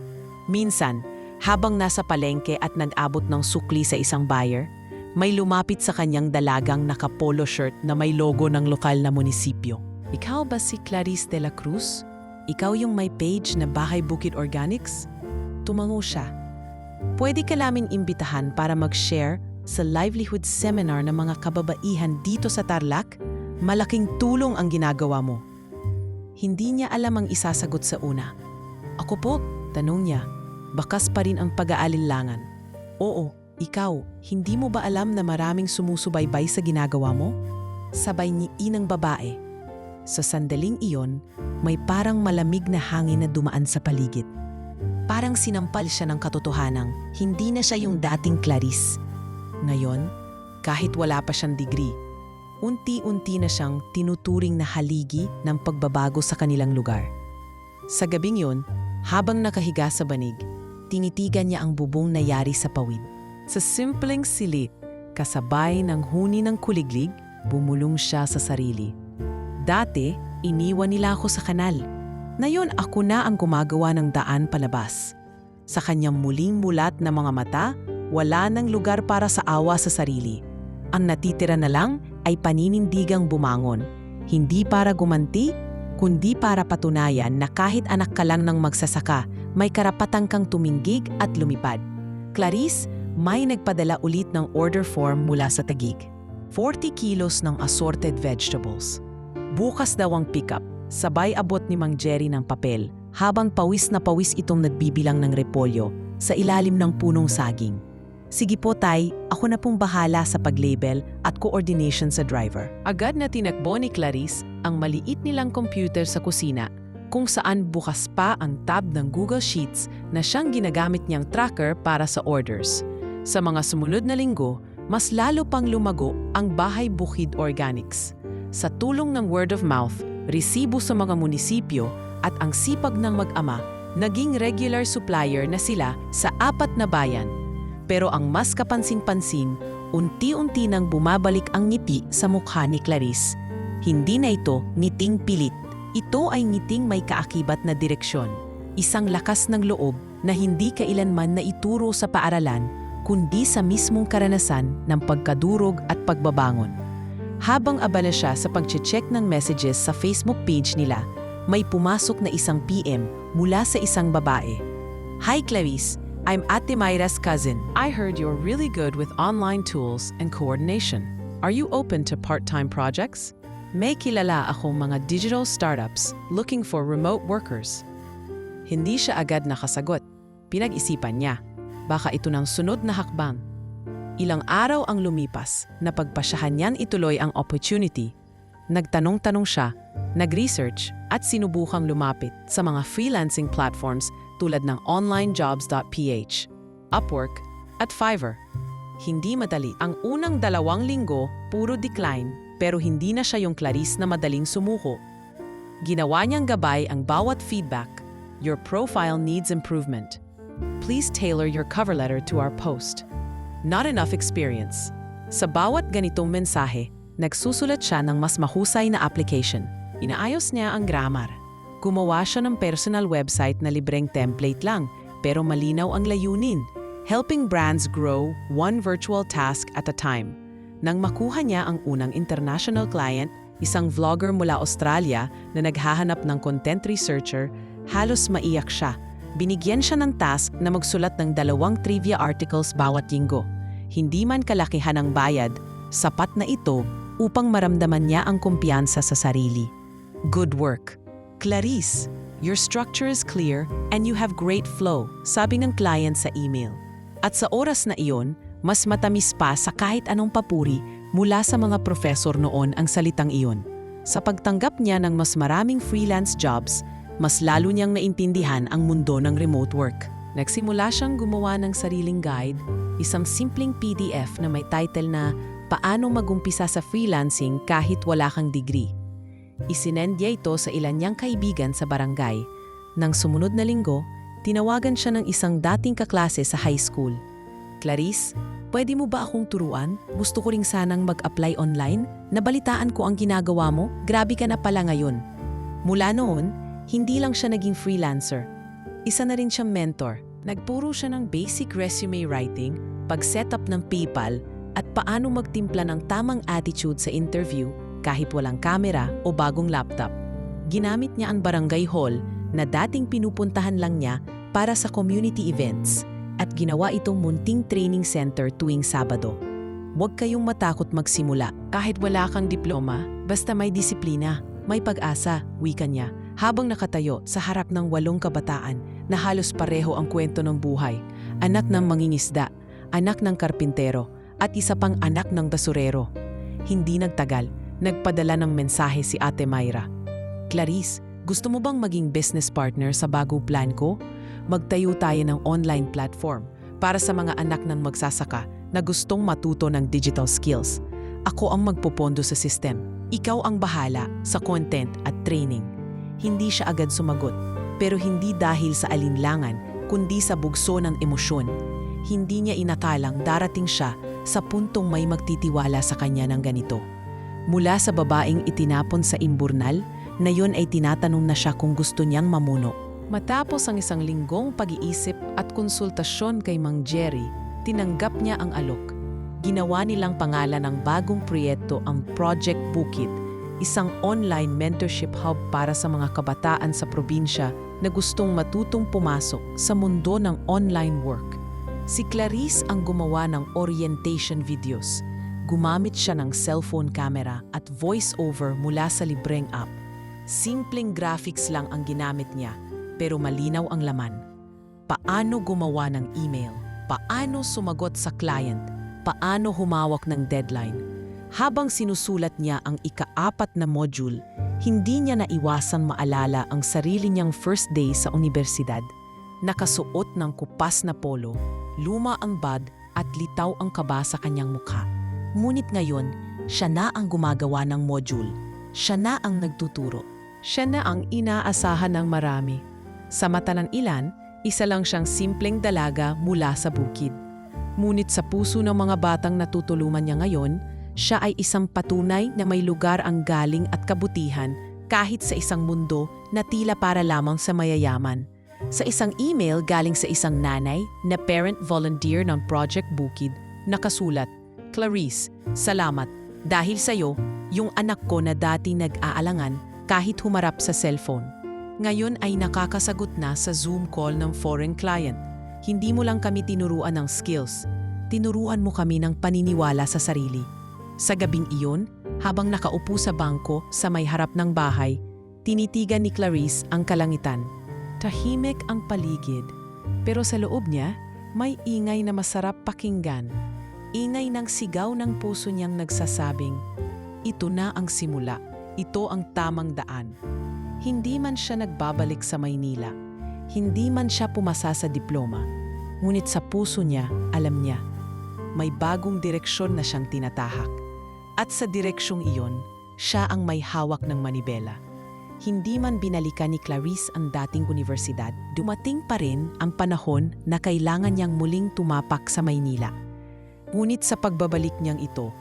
Minsan, habang nasa palengke at nag-abot ng sukli sa isang buyer, may lumapit sa kanyang dalagang naka-polo shirt na may logo ng lokal na munisipyo. "Ikaw ba si Clarice de la Cruz? Ikaw yung may page na Bahay Bukid Organics?" Tumango siya. "Pwede ka naming imbitahan para mag-share sa livelihood seminar ng mga kababaihan dito sa Tarlac? Malaking tulong ang ginagawa mo." Hindi niya alam ang isasagot sa una. "Ako po?" tanong niya. Bakas pa rin ang pag-aalinlangan. "Oo, ikaw, hindi mo ba alam na maraming sumusubaybay sa ginagawa mo?" Sabay ngiin ng babae. Sa sandaling iyon, may parang malamig na hangin na dumaan sa paligid. Parang sinampal siya ng katotohanang hindi na siya yung dating Clarice. Ngayon, kahit wala pa siyang degree, unti-unti na siyang tinuturing na haligi ng pagbabago sa kanilang lugar. Sa gabing yun, habang nakahiga sa banig, tinitigan niya ang bubong na yari sa pawid. Sa simpleng silit, kasabay ng huni ng kuliglig, bumulong siya sa sarili. "Dati, iniwan nila ako sa kanal. Ngayon ako na ang gumagawa ng daan palabas." Sa kanyang muling mulat na mga mata, wala nang lugar para sa awa sa sarili. Ang natitira na lang ay paninindigang bumangon. Hindi para gumanti, kundi para patunayan na kahit anak ka lang ng magsasaka, may karapatan kang tuminggig at lumipad. "Clarice, may nagpadala ulit ng order form mula sa Taguig. 40 kilos ng assorted vegetables. Bukas daw ang pick-up, sabay abot ni Mang Jerry ng papel, habang pawis na pawis itong nagbibilang ng repolyo sa ilalim ng punong saging. "Sige po tay, ako na pong bahala sa pag-label at coordination sa driver." Agad na tinakbo ni Clarice ang maliit nilang computer sa kusina, kung saan bukas pa ang tab ng Google Sheets na siyang ginagamit niyang tracker para sa orders. Sa mga sumunod na linggo, mas lalo pang lumago ang Bahay Bukid Organics. Sa tulong ng word of mouth, resibo sa mga munisipyo at ang sipag ng mag-ama, naging regular supplier na sila sa 4 na bayan. Pero ang mas kapansin-pansin, unti-unti nang bumabalik ang ngiti sa mukha ni Clarice. Hindi na ito ngiting pilit. Ito ay ngiting may kaakibat na direksyon. Isang lakas ng loob na hindi kailanman na ituro sa paaralan, kundi sa mismong karanasan ng pagkadurog at pagbabangon. Habang abala siya sa pag-check ng messages sa Facebook page nila, may pumasok na isang PM mula sa isang babae. "Hi Clarice, I'm Ate Myra's cousin. I heard you're really good with online tools and coordination. Are you open to part-time projects? May kilala akong mga digital startups looking for remote workers." Hindi siya agad nakasagot. Pinag-isipan niya. Baka ito ng sunod na hakbang. Ilang araw ang lumipas, napagpasyahan niyan ituloy ang opportunity. Nagtanong-tanong siya, nag-research at sinubukang lumapit sa mga freelancing platforms tulad ng onlinejobs.ph, Upwork at Fiverr. Hindi madali. Ang unang 2 linggo, puro decline, pero hindi na siya yung Clarice na madaling sumuko. Ginawa niyang gabay ang bawat feedback. "Your profile needs improvement. Please tailor your cover letter to our post. Not enough experience." Sa bawat ganitong mensahe, nagsusulat siya ng mas mahusay na application. Inaayos niya ang grammar. Gumawa siya ng personal website na libreng template lang, pero malinaw ang layunin. Helping brands grow one virtual task at a time. Nang makuha niya ang unang international client, isang vlogger mula Australia na naghahanap ng content researcher, halos maiyak siya. Binigyan siya ng task na magsulat ng 2 trivia articles bawat linggo. Hindi man kalakihan ang bayad, sapat na ito upang maramdaman niya ang kumpiyansa sa sarili. "Good work. Clarice, your structure is clear and you have great flow," sabi ng client sa email. At sa oras na iyon, mas matamis pa sa kahit anong papuri mula sa mga profesor noon ang salitang iyon. Sa pagtanggap niya ng mas maraming freelance jobs, mas lalo niyang naintindihan ang mundo ng remote work. Nagsimula siyang gumawa ng sariling guide, isang simpleng PDF na may title na Paano Magumpisa sa Freelancing Kahit Wala Kang Degree. Isinend niya ito sa ilan niyang kaibigan sa barangay. Nang sumunod na linggo, tinawagan siya ng isang dating kaklase sa high school. Clarice, pwede mo ba akong turuan? Gusto ko ring sanang mag-apply online. Nabalitaan ko ang ginagawa mo. Grabe ka na pala ngayon. Mula noon, hindi lang siya naging freelancer. Isa na rin siyang mentor. Nagpuro siya ng basic resume writing, pag-setup ng PayPal, at paano magtimpla ng tamang attitude sa interview kahit walang kamera o bagong laptop. Ginamit niya ang barangay hall na dating pinupuntahan lang niya para sa community events at ginawa itong munting training center tuwing Sabado. Huwag kayong matakot magsimula. Kahit wala kang diploma, basta may disiplina, may pag-asa, wika niya, habang nakatayo sa harap ng 8 kabataan na halos pareho ang kwento ng buhay. Anak ng mangingisda, anak ng karpintero, at isa pang anak ng basurero. Hindi nagtagal, nagpadala ng mensahe si Ate Myra. Clarice, gusto mo bang maging business partner sa bagong plan ko? Magtayo tayo ng online platform para sa mga anak ng magsasaka na gustong matuto ng digital skills. Ako ang magpopondo sa system. Ikaw ang bahala sa content at training. Hindi siya agad sumagot, pero hindi dahil sa alinlangan, kundi sa bugso ng emosyon. Hindi niya inakalang darating siya sa puntong may magtitiwala sa kanya ng ganito. Mula sa babaeng itinapon sa imburnal, na yun ay tinatanong na siya kung gusto niyang mamuno. Matapos ang isang linggong pag-iisip at konsultasyon kay Mang Jerry, tinanggap niya ang alok. Ginawa nilang pangalan ng bagong proyekto ang Project Bukid, isang online mentorship hub para sa mga kabataan sa probinsya na gustong matutong pumasok sa mundo ng online work. Si Clarice ang gumawa ng orientation videos. Gumamit siya ng cellphone camera at voice-over mula sa libreng app. Simpleng graphics lang ang ginamit niya, pero malinaw ang laman. Paano gumawa ng email? Paano sumagot sa client? Paano humawak ng deadline? Habang sinusulat niya ang ika-4 na module, hindi niya naiwasang maalala ang sarili niyang first day sa universidad. Nakasuot ng kupas na polo, luma ang bag at litaw ang kaba sa kanyang mukha. Ngunit ngayon, siya na ang gumagawa ng module. Siya na ang nagtuturo. Siya na ang inaasahan ng marami. Sa mata ng ilan, isa lang siyang simpleng dalaga mula sa bukid. Ngunit sa puso ng mga batang natutulungan niya ngayon, siya ay isang patunay na may lugar ang galing at kabutihan kahit sa isang mundo na tila para lamang sa mayayaman. Sa isang email galing sa isang nanay na parent volunteer ng Project Bukid, nakasulat, Clarice, salamat. Dahil sa'yo, yung anak ko na dati nag-aalangan kahit humarap sa cellphone. Ngayon ay nakakasagot na sa Zoom call ng foreign client. Hindi mo lang kami tinuruan ng skills, tinuruan mo kami ng paniniwala sa sarili. Sa gabing iyon, habang nakaupo sa bangko sa may harap ng bahay, tinitigan ni Clarice ang kalangitan. Tahimik ang paligid, pero sa loob niya, may ingay na masarap pakinggan. Ingay ng sigaw ng puso niyang nagsasabing, ito na ang simula, ito ang tamang daan. Hindi man siya nagbabalik sa Maynila, hindi man siya pumasa sa diploma, ngunit sa puso niya, alam niya, may bagong direksyon na siyang tinatahak. At sa direksyong iyon, siya ang may hawak ng manibela. Hindi man binalikan ni Clarice ang dating universidad, dumating pa rin ang panahon na kailangan niyang muling tumapak sa Maynila. Ngunit sa pagbabalik niyang ito,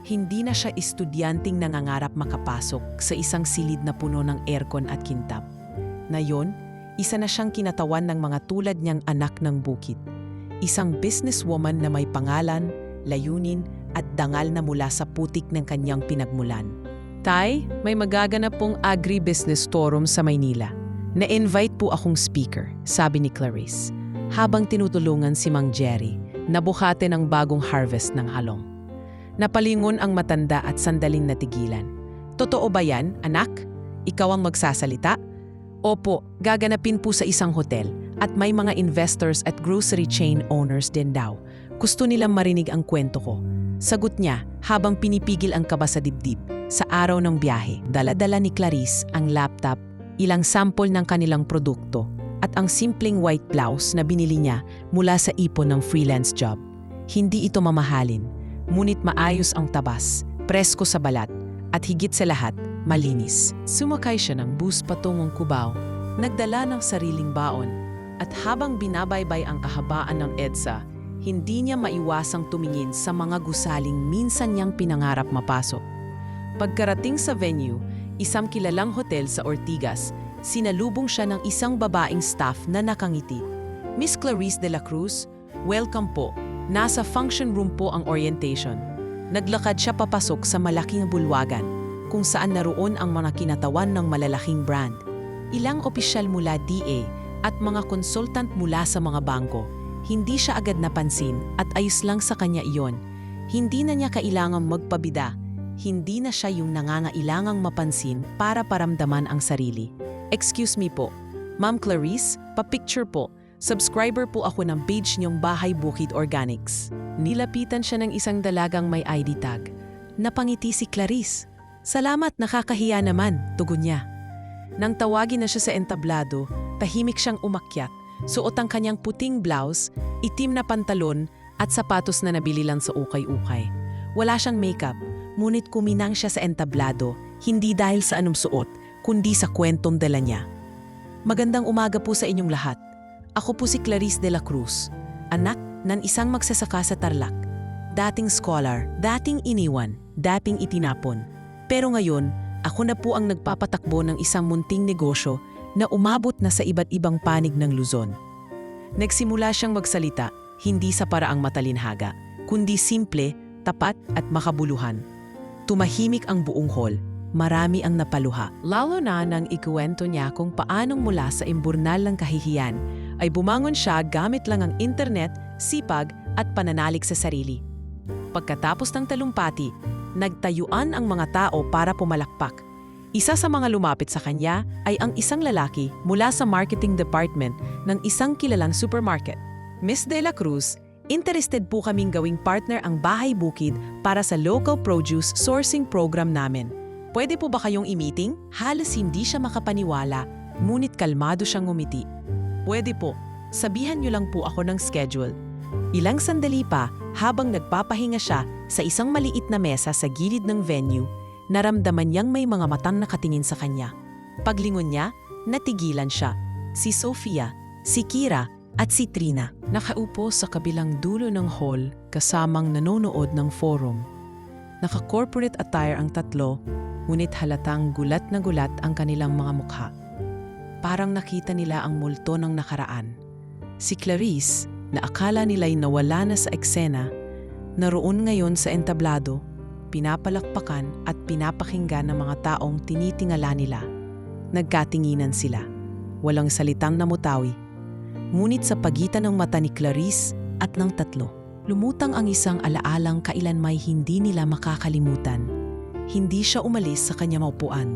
hindi na siya estudyanteng nangangarap makapasok sa isang silid na puno ng aircon at kintab. Ngayon, isa na siyang kinatawan ng mga tulad niyang anak ng bukid. Isang businesswoman na may pangalan, layunin at dangal na mula sa putik ng kanyang pinagmulan. Tay, may magaganap pong agribusiness forum sa Maynila. Na-invite po akong speaker, sabi ni Clarice, habang tinutulungan si Mang Jerry na buhati ng bagong harvest ng halong. Napalingon ang matanda at sandaling natigilan. Totoo ba yan, anak? Ikaw ang magsasalita? Opo, gaganapin po sa isang hotel at may mga investors at grocery chain owners din daw. Gusto nilang marinig ang kwento ko. Sagot niya habang pinipigil ang kaba sa dibdib. Sa araw ng biyahe, dala-dala ni Clarice ang laptop, ilang sample ng kanilang produkto, at ang simpleng white blouse na binili niya mula sa ipon ng freelance job. Hindi ito mamahalin, ngunit maayos ang tabas, presko sa balat, at higit sa lahat, malinis. Sumakay siya ng bus patungong Cubao, nagdala ng sariling baon, at habang binabaybay ang kahabaan ng EDSA, hindi niya maiwasang tumingin sa mga gusaling minsan niyang pinangarap mapasok. Pagkarating sa venue, isang kilalang hotel sa Ortigas, sinalubong siya ng isang babaeng staff na nakangiti. Miss Clarice de la Cruz, welcome po. Nasa function room po ang orientation. Naglakad siya papasok sa malaking bulwagan, kung saan naroon ang mga kinatawan ng malalaking brand. Ilang opisyal mula DA at mga consultant mula sa mga bangko. Hindi siya agad napansin at ayos lang sa kanya iyon. Hindi na niya kailangang magpabida. Hindi na siya yung nangangailangang mapansin para paramdaman ang sarili. Excuse me po, Ma'am Clarice, pa-picture po. Subscriber po ako ng page niyong Bahay Bukid Organics. Nilapitan siya ng isang dalagang may ID tag. Napangiti si Clarice. Salamat, nakakahiya naman, tugon niya. Nang tawagin na siya sa entablado, tahimik siyang umakyat. Suot ang kanyang puting blouse, itim na pantalon at sapatos na nabili lang sa ukay-ukay. Wala siyang makeup, ngunit kuminang siya sa entablado, hindi dahil sa anong suot, kundi sa kwentong dala niya. Magandang umaga po sa inyong lahat. Ako po si Clarice de la Cruz, anak ng isang magsasaka sa Tarlac. Dating scholar, dating iniwan, dating itinapon. Pero ngayon, ako na po ang nagpapatakbo ng isang munting negosyo na umabot na sa iba't ibang panig ng Luzon. Nagsimula siyang magsalita, hindi sa paraang matalinhaga, kundi simple, tapat at makabuluhan. Tumahimik ang buong hall, marami ang napaluha. Lalo na nang ikuwento niya kung paanong mula sa imburnal ng kahihiyan ay bumangon siya gamit lang ang internet, sipag at pananalig sa sarili. Pagkatapos ng talumpati, nagtayuan ang mga tao para pumalakpak. Isa sa mga lumapit sa kanya ay ang isang lalaki mula sa marketing department ng isang kilalang supermarket. Miss De La Cruz, interested po kaming gawing partner ang Bahay Bukid para sa local produce sourcing program namin. Pwede po ba kayong i-meeting? Halos hindi siya makapaniwala, ngunit kalmado siyang ngumiti. Pwede po, sabihan niyo lang po ako ng schedule. Ilang sandali pa, habang nagpapahinga siya sa isang maliit na mesa sa gilid ng venue, naramdaman niyang may mga matang nakatingin sa kanya. Paglingon niya, natigilan siya. Si Sofia, si Kira, at si Trina. Nakaupo sa kabilang dulo ng hall kasamang nanonood ng forum. Naka-corporate attire ang tatlo, ngunit halatang gulat na gulat ang kanilang mga mukha. Parang nakita nila ang multo ng nakaraan. Si Clarice, na akala nila'y nawala na sa eksena, naroon ngayon sa entablado, pinapalakpakan at pinapakinggan ng mga taong tinitingala nila. Nagkatinginan sila. Walang salitang namutawi. Ngunit sa pagitan ng mata ni Clarice at ng tatlo, lumutang ang isang alaalang kailanmay hindi nila makakalimutan. Hindi siya umalis sa kanyang maupuan.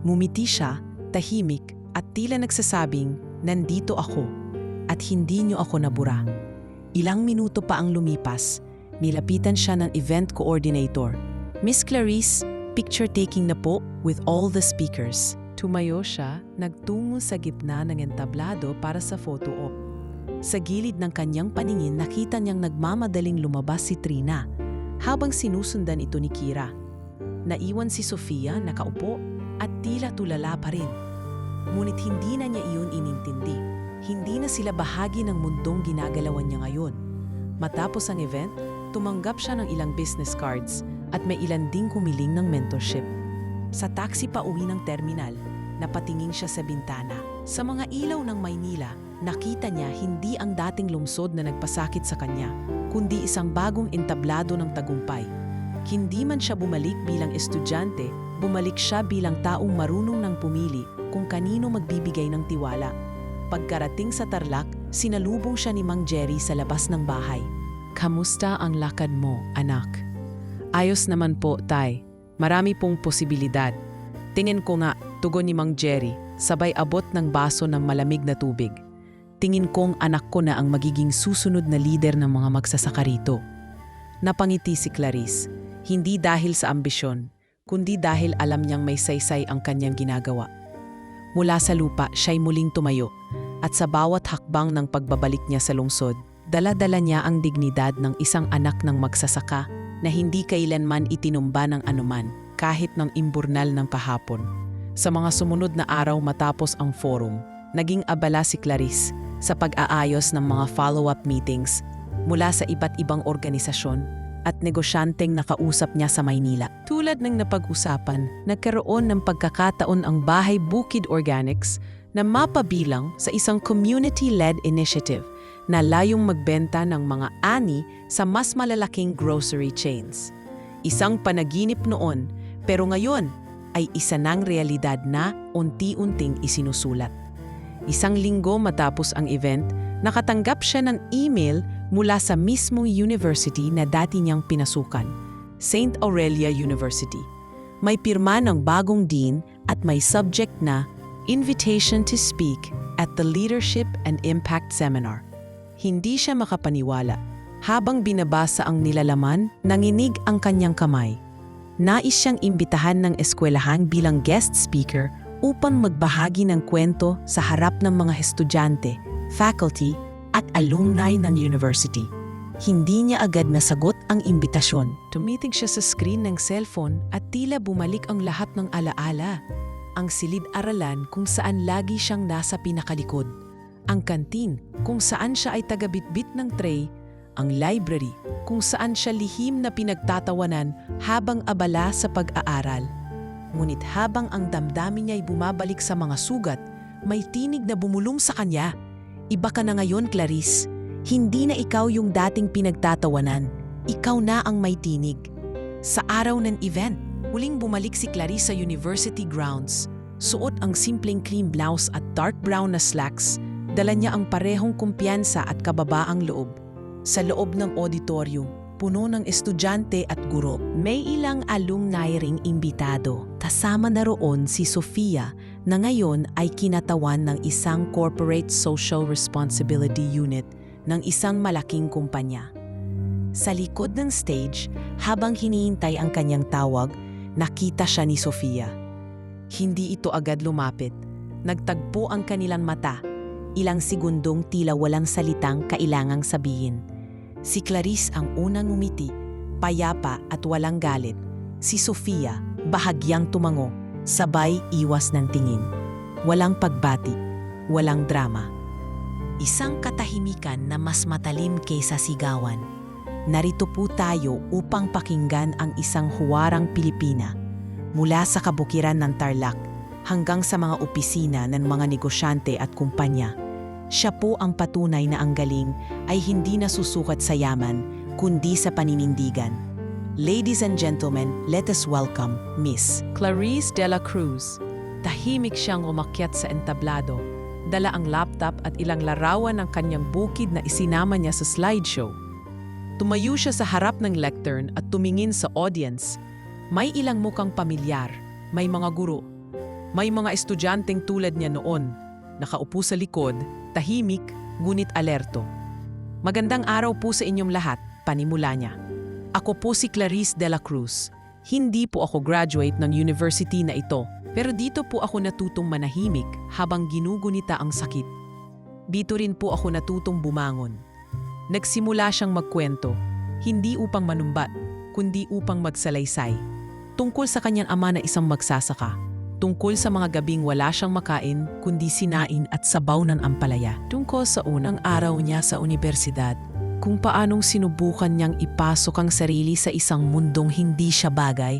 Ngumiti siya, tahimik, at tila nagsasabing, nandito ako, at hindi niyo ako nabura. Ilang minuto pa ang lumipas, nilapitan siya ng event coordinator. Miss Clarice, picture taking na po with all the speakers. Tumayo siya, nagtungo sa gitna ng entablado para sa photo op. Sa gilid ng kanyang paningin, nakita niyang nagmamadaling lumabas si Trina, habang sinusundan ito ni Kira. Naiwan si Sofia nakaupo at tila tulala pa rin. Ngunit hindi na niya iyon inintindi. Hindi na sila bahagi ng mundong ginagalawan niya ngayon. Matapos ang event, tumanggap siya ng ilang business cards at may ilan ding kumiling ng mentorship. Sa taxi pa uwi ng terminal, napatingin siya sa bintana. Sa mga ilaw ng Maynila, nakita niya hindi ang dating lungsod na nagpasakit sa kanya, kundi isang bagong entablado ng tagumpay. Hindi man siya bumalik bilang estudyante, bumalik siya bilang taong marunong ng pumili kung kanino magbibigay ng tiwala. Pagkarating sa Tarlac, sinalubong siya ni Mang Jerry sa labas ng bahay. Kamusta ang lakad mo, anak? Ayos naman po, tay. Marami pong posibilidad. Tingin ko nga, tugon ni Mang Jerry, sabay abot ng baso ng malamig na tubig. Tingin kong anak ko na ang magiging susunod na lider ng mga magsasaka rito. Napangiti si Clarice, hindi dahil sa ambisyon, kundi dahil alam niyang may saysay ang kanyang ginagawa. Mula sa lupa, siya'y muling tumayo. At sa bawat hakbang ng pagbabalik niya sa lungsod, dala-dala niya ang dignidad ng isang anak ng magsasaka na hindi kailanman itinumba ng anuman kahit ng imburnal ng kahapon. Sa mga sumunod na araw matapos ang forum, naging abala si Clarice sa pag-aayos ng mga follow-up meetings mula sa iba't ibang organisasyon at negosyanteng nakausap niya sa Maynila. Tulad ng napag-usapan, nagkaroon ng pagkakataon ang Bahay Bukid Organics na mapabilang sa isang community-led initiative na layong magbenta ng mga ani sa mas malalaking grocery chains. Isang panaginip noon, pero ngayon ay isa ng realidad na unti-unting isinusulat. Isang linggo matapos ang event, nakatanggap siya ng email mula sa mismong university na dati niyang pinasukan, St. Aurelia University. May pirma ng bagong dean at may subject na Invitation to Speak at the Leadership and Impact Seminar. Hindi siya makapaniwala. Habang binabasa ang nilalaman, nanginig ang kanyang kamay. Nais siyang imbitahan ng eskwelahan bilang guest speaker upang magbahagi ng kwento sa harap ng mga estudyante, faculty, at alumni ng university. Hindi niya agad nasagot ang imbitasyon. Tumitig siya sa screen ng cellphone at tila bumalik ang lahat ng alaala. Ang silid-aralan kung saan lagi siyang nasa pinakalikod. Ang kantin kung saan siya ay tagabitbit ng tray. Ang library kung saan siya lihim na pinagtatawanan habang abala sa pag-aaral. Ngunit habang ang damdamin niya ay bumabalik sa mga sugat, may tinig na bumulong sa kanya. Iba ka na ngayon, Clarice. Hindi na ikaw yung dating pinagtatawanan. Ikaw na ang may tinig. Sa araw ng event, muling bumalik si Clarice sa university grounds. Suot ang simpleng cream blouse at dark brown na slacks. Dala niya ang parehong kumpiyansa at kababaang loob. Sa loob ng auditorium, puno ng estudyante at guro. May ilang alumni ring imbitado. Kasama na roon si Sofia na ngayon ay kinatawan ng isang corporate social responsibility unit ng isang malaking kumpanya. Sa likod ng stage, habang hinihintay ang kanyang tawag, nakita siya ni Sofia. Hindi ito agad lumapit. Nagtagpo ang kanilang mata. Ilang segundong tila walang salitang kailangang sabihin. Si Clarice ang unang ngumiti, payapa at walang galit. Si Sofia, bahagyang tumango, sabay iwas ng tingin. Walang pagbati, walang drama. Isang katahimikan na mas matalim kaysa sigawan. Narito po tayo upang pakinggan ang isang huwarang Pilipina. Mula sa kabukiran ng Tarlac hanggang sa mga opisina ng mga negosyante at kumpanya. Siya po ang patunay na ang galing ay hindi nasusukat sa yaman, kundi sa paninindigan. Ladies and gentlemen, let us welcome Miss Clarice de la Cruz. Tahimik siyang umakyat sa entablado. Dala ang laptop at ilang larawan ng kanyang bukid na isinama niya sa slideshow. Tumayo siya sa harap ng lectern at tumingin sa audience. May ilang mukhang pamilyar, may mga guro, may mga estudyanteng tulad niya noon. Nakaupo sa likod, tahimik, ngunit alerto. Magandang araw po sa inyong lahat, panimula niya. Ako po si Clarice de la Cruz. Hindi po ako graduate ng university na ito, pero dito po ako natutong manahimik habang ginugunita ang sakit. Dito rin po ako natutong bumangon. Nagsimula siyang magkwento, hindi upang manumbat, kundi upang magsalaysay. Tungkol sa kanyang ama na isang magsasaka. Tungkol sa mga gabing wala siyang makain, kundi sinain at sabaw ng ampalaya. Tungkol sa unang araw niya sa universidad, kung paanong sinubukan niyang ipasok ang sarili sa isang mundong hindi siya bagay.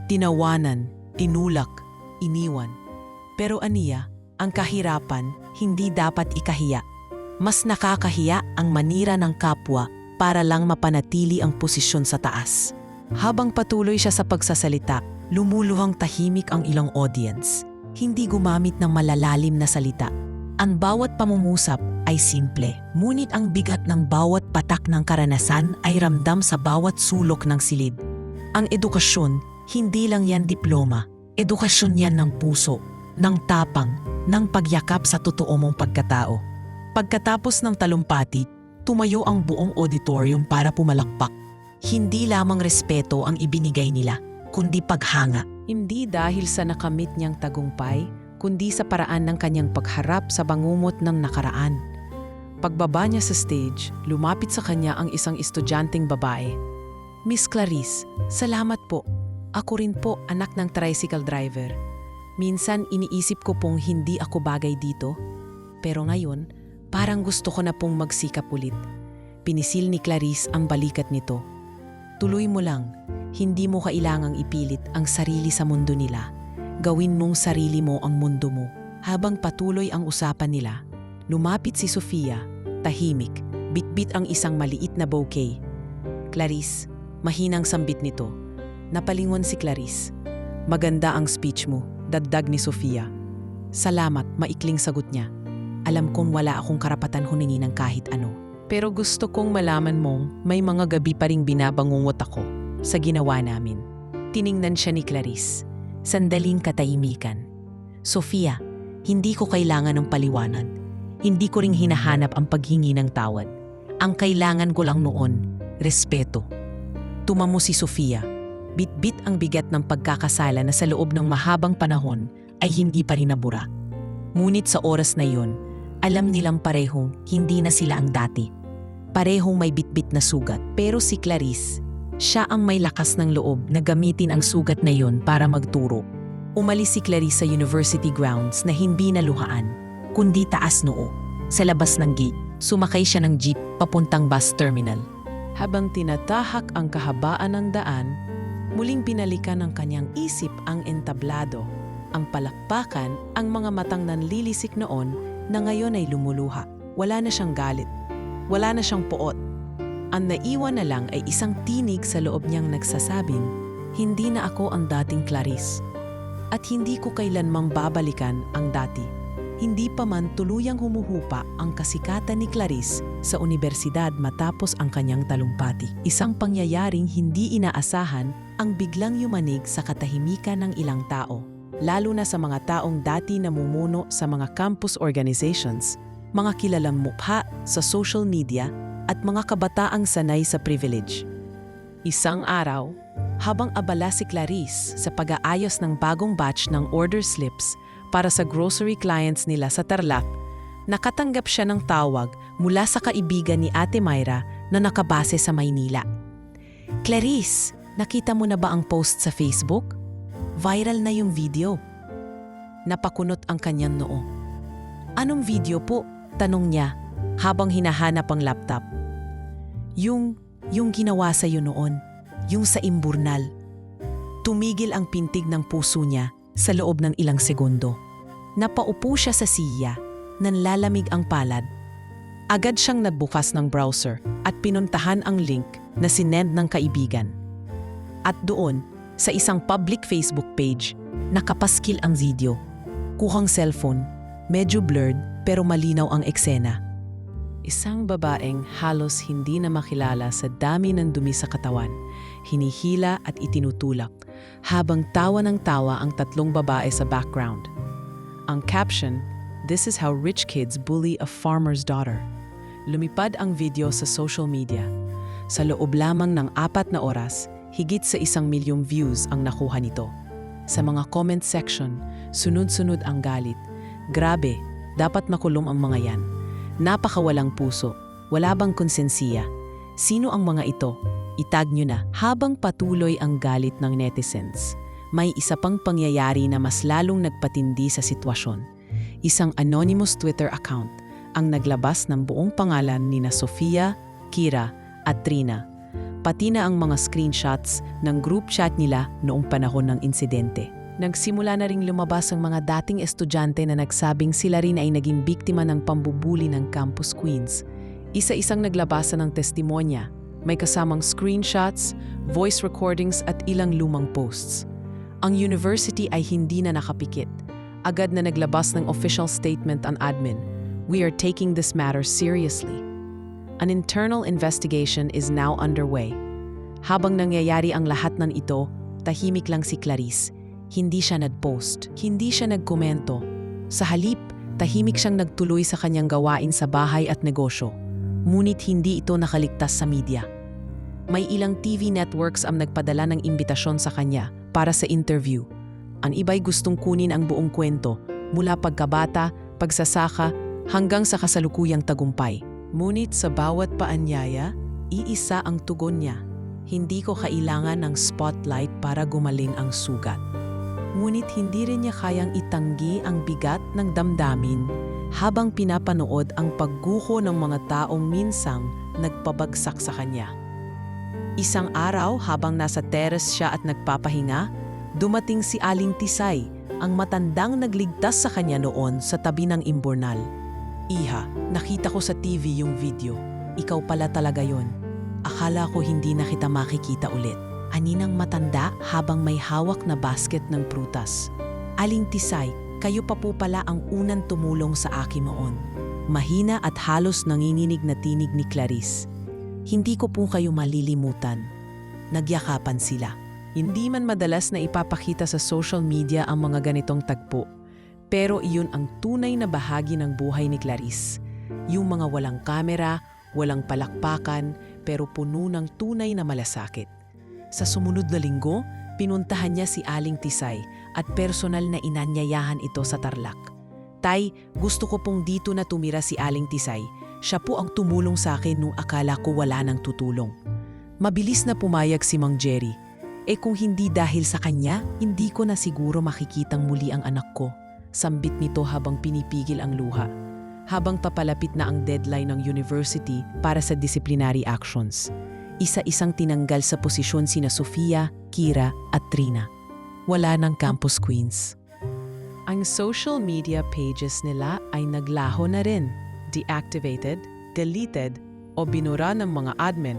Tinawanan, tinulak, iniwan. Pero aniya, ang kahirapan hindi dapat ikahiya. Mas nakakahiya ang manira ng kapwa para lang mapanatili ang posisyon sa taas. Habang patuloy siya sa pagsasalita, lumuluhang tahimik ang ilang audience. Hindi gumamit ng malalalim na salita. Ang bawat pamungusap ay simple, ngunit ang bigat ng bawat patak ng karanasan ay ramdam sa bawat sulok ng silid. Ang edukasyon, hindi lang yan diploma. Edukasyon yan ng puso, ng tapang, ng pagyakap sa totoo mong pagkatao. Pagkatapos ng talumpati, tumayo ang buong auditorium para pumalakpak. Hindi lamang respeto ang ibinigay nila, kundi paghanga. Hindi dahil sa nakamit niyang tagumpay, kundi sa paraan ng kanyang pagharap sa bangungot ng nakaraan. Pagbaba niya sa stage, lumapit sa kanya ang isang estudyanteng babae. "Miss Clarice, salamat po. Ako rin po anak ng tricycle driver. Minsan iniisip ko pong hindi ako bagay dito. Pero ngayon, parang gusto ko na pong magsikap ulit." Pinisil ni Clarice ang balikat nito. "Tuloy mo lang. Hindi mo kailangang ipilit ang sarili sa mundo nila. Gawin mong sarili mo ang mundo mo." Habang patuloy ang usapan nila, lumapit si Sofia, tahimik, bitbit ang isang maliit na bouquet. "Clarice," mahinang sambit nito. Napalingon si Clarice. "Maganda ang speech mo," dagdag ni Sofia. "Salamat," maikling sagot niya. "Alam kong wala akong karapatan humingi ng kahit ano. Pero gusto kong malaman mong may mga gabi pa ring binabangungot ako sa ginawa namin." Tiningnan siya ni Clarice. Sandaling katahimikan. "Sofia, hindi ko kailangan ng paliwanag. Hindi ko ring hinahanap ang paghingi ng tawad. Ang kailangan ko lang noon, respeto." Tumamo si Sofia. Bitbit ang bigat ng pagkakasala na sa loob ng mahabang panahon ay hindi pa rin nabura. Ngunit sa oras na iyon, alam nilang parehong hindi na sila ang dati. Parehong may bitbit na sugat. Pero si Clarice, siya ang may lakas ng loob na gamitin ang sugat na iyon para magturo. Umalis si Clarice sa university grounds na hindi naluhaan, kundi taas noo. Sa labas ng gate, sumakay siya ng jeep papuntang bus terminal. Habang tinatahak ang kahabaan ng daan, muling binalikan ng kanyang isip ang entablado, ang palakpakan, ang mga matang nanlilisik noon na ngayon ay lumuluha. Wala na siyang galit. Wala na siyang poot. Ang naiwan na lang ay isang tinig sa loob niyang nagsasabing, "Hindi na ako ang dating Clarice. At hindi ko kailanmang babalikan ang dati." Hindi pa man tuluyang humuhupa ang kasikatan ni Clarice sa unibersidad matapos ang kanyang talumpati. Isang pangyayaring hindi inaasahan ang biglang yumanig sa katahimikan ng ilang tao, lalo na sa mga taong dati namumuno sa mga campus organizations, mga kilalang mukha sa social media at mga kabataang sanay sa privilege. Isang araw, habang abala si Clarice sa pag-aayos ng bagong batch ng order slips para sa grocery clients nila sa Tarlac, nakatanggap siya ng tawag mula sa kaibigan ni Ate Myra na nakabase sa Maynila. "Clarice, nakita mo na ba ang post sa Facebook? Viral na yung video." Napakunot ang kanyang noo. "Anong video po?" tanong niya habang hinahanap ang laptop. Yung ginawa sa'yo noon, yung sa imburnal." Tumigil ang pintig ng puso niya sa loob ng ilang segundo. Napaupo siya sa siya, nanlalamig ang palad. Agad siyang nagbukas ng browser at pinuntahan ang link na sinend ng kaibigan. At doon, sa isang public Facebook page, nakapaskil ang video. Kuhang cellphone, medyo blurred pero malinaw ang eksena. Isang babaeng halos hindi na makilala sa dami ng dumi sa katawan, hinihila at itinutulak, habang tawa ng tawa ang tatlong babae sa background. Ang caption, "This is how rich kids bully a farmer's daughter." Lumipad ang video sa social media. Sa loob lamang ng 4 na oras, higit sa 1,000,000 views ang nakuha nito. Sa mga comment section, sunod-sunod ang galit. "Grabe, dapat makulong ang mga yan. Napakawalang puso, wala bang konsensiya? Sino ang mga ito? Itag nyo na." Habang patuloy ang galit ng netizens, may isa pang pangyayari na mas lalong nagpatindi sa sitwasyon. Isang anonymous Twitter account ang naglabas ng buong pangalan nina Sofia, Kira at Trina, pati na ang mga screenshots ng group chat nila noong panahon ng insidente. Nagsimula na ring lumabas ang mga dating estudyante na nagsabing sila rin ay naging biktima ng pambubuli ng campus queens. Isa-isang naglabasa ng testimonya, may kasamang screenshots, voice recordings at ilang lumang posts. Ang university ay hindi na nakapikit. Agad na naglabas ng official statement ang admin, "We are taking this matter seriously." An internal investigation is now underway. Habang nangyayari ang lahat ng ito, tahimik lang si Clarice. Hindi siya nag-post, hindi siya nagkomento. Sa halip, tahimik siyang nagtuloy sa kanyang gawain sa bahay at negosyo. Ngunit hindi ito nakaligtas sa media. May ilang TV networks ang nagpadala ng imbitasyon sa kanya para sa interview. Ang iba'y gustong kunin ang buong kwento, mula pagkabata, pagsasaka, hanggang sa kasalukuyang tagumpay. Ngunit sa bawat paanyaya, iisa ang tugon niya. Hindi ko kailangan ng spotlight para gumaling ang sugat. Ngunit hindi rin niya kayang itanggi ang bigat ng damdamin habang pinapanood ang pagguho ng mga taong minsang nagpabagsak sa kanya. Isang araw habang nasa terrace siya at nagpapahinga, dumating si Aling Tisay, ang matandang nagligtas sa kanya noon sa tabi ng imburnal. "Iha, nakita ko sa TV yung video. Ikaw pala talaga yon. Akala ko hindi na kita makikita ulit." Aninang matanda habang may hawak na basket ng prutas. "Aling Tisay, kayo pa po pala ang unang tumulong sa akin noon." Mahina at halos nanginginig na tinig ni Clarice. "Hindi ko po kayo malilimutan." Nagyakapan sila. Hindi man madalas na ipapakita sa social media ang mga ganitong tagpo. Pero iyon ang tunay na bahagi ng buhay ni Clarice. Yung mga walang kamera, walang palakpakan, pero puno ng tunay na malasakit. Sa sumunod na linggo, pinuntahan niya si Aling Tisay at personal na inanyayahan ito sa Tarlac. "Tay, gusto ko pong dito na tumira si Aling Tisay. Siya po ang tumulong sa akin nung akala ko wala nang tutulong." Mabilis na pumayag si Mang Jerry. Kung hindi dahil sa kanya, hindi ko na siguro makikitang muli ang anak ko." Sambit nito habang pinipigil ang luha. Habang papalapit na ang deadline ng university para sa disciplinary actions. Isa-isang tinanggal sa posisyon sina Sofia, Kira at Trina. Wala ng campus queens. Ang social media pages nila ay naglaho na rin, deactivated, deleted o binura ng mga admin.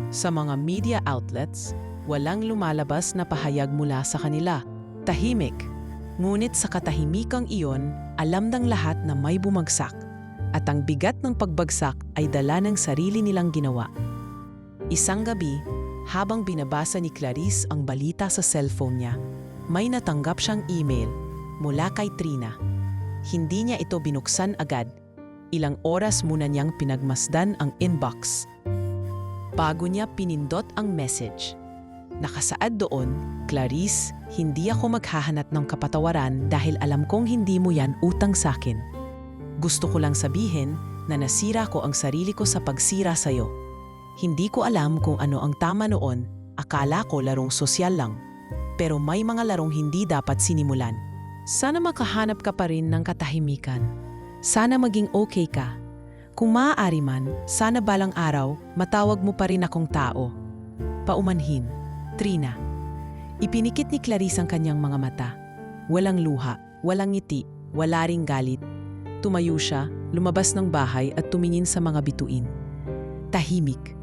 Sa mga media outlets, walang lumalabas na pahayag mula sa kanila. Tahimik. Ngunit sa katahimikang iyon, alam ng lahat na may bumagsak. At ang bigat ng pagbagsak ay dala ng sarili nilang ginawa. Isang gabi, habang binabasa ni Clarice ang balita sa cellphone niya, may natanggap siyang email mula kay Trina. Hindi niya ito binuksan agad. Ilang oras muna niyang pinagmasdan ang inbox. Bago niya pinindot ang message. Nakasaad doon, "Clarice, hindi ako maghahanap ng kapatawaran dahil alam kong hindi mo yan utang sakin. Gusto ko lang sabihin na nasira ko ang sarili ko sa pagsira sa'yo. Hindi ko alam kung ano ang tama noon, akala ko larong sosyal lang. Pero may mga larong hindi dapat sinimulan. Sana makahanap ka pa rin ng katahimikan. Sana maging okay ka. Kung maaari man, sana balang araw matawag mo pa rin akong tao. Paumanhin, Trina." Ipinikit ni Clarice ang kanyang mga mata. Walang luha, walang ngiti, wala ring galit. Tumayo siya, lumabas ng bahay at tumingin sa mga bituin. Tahimik.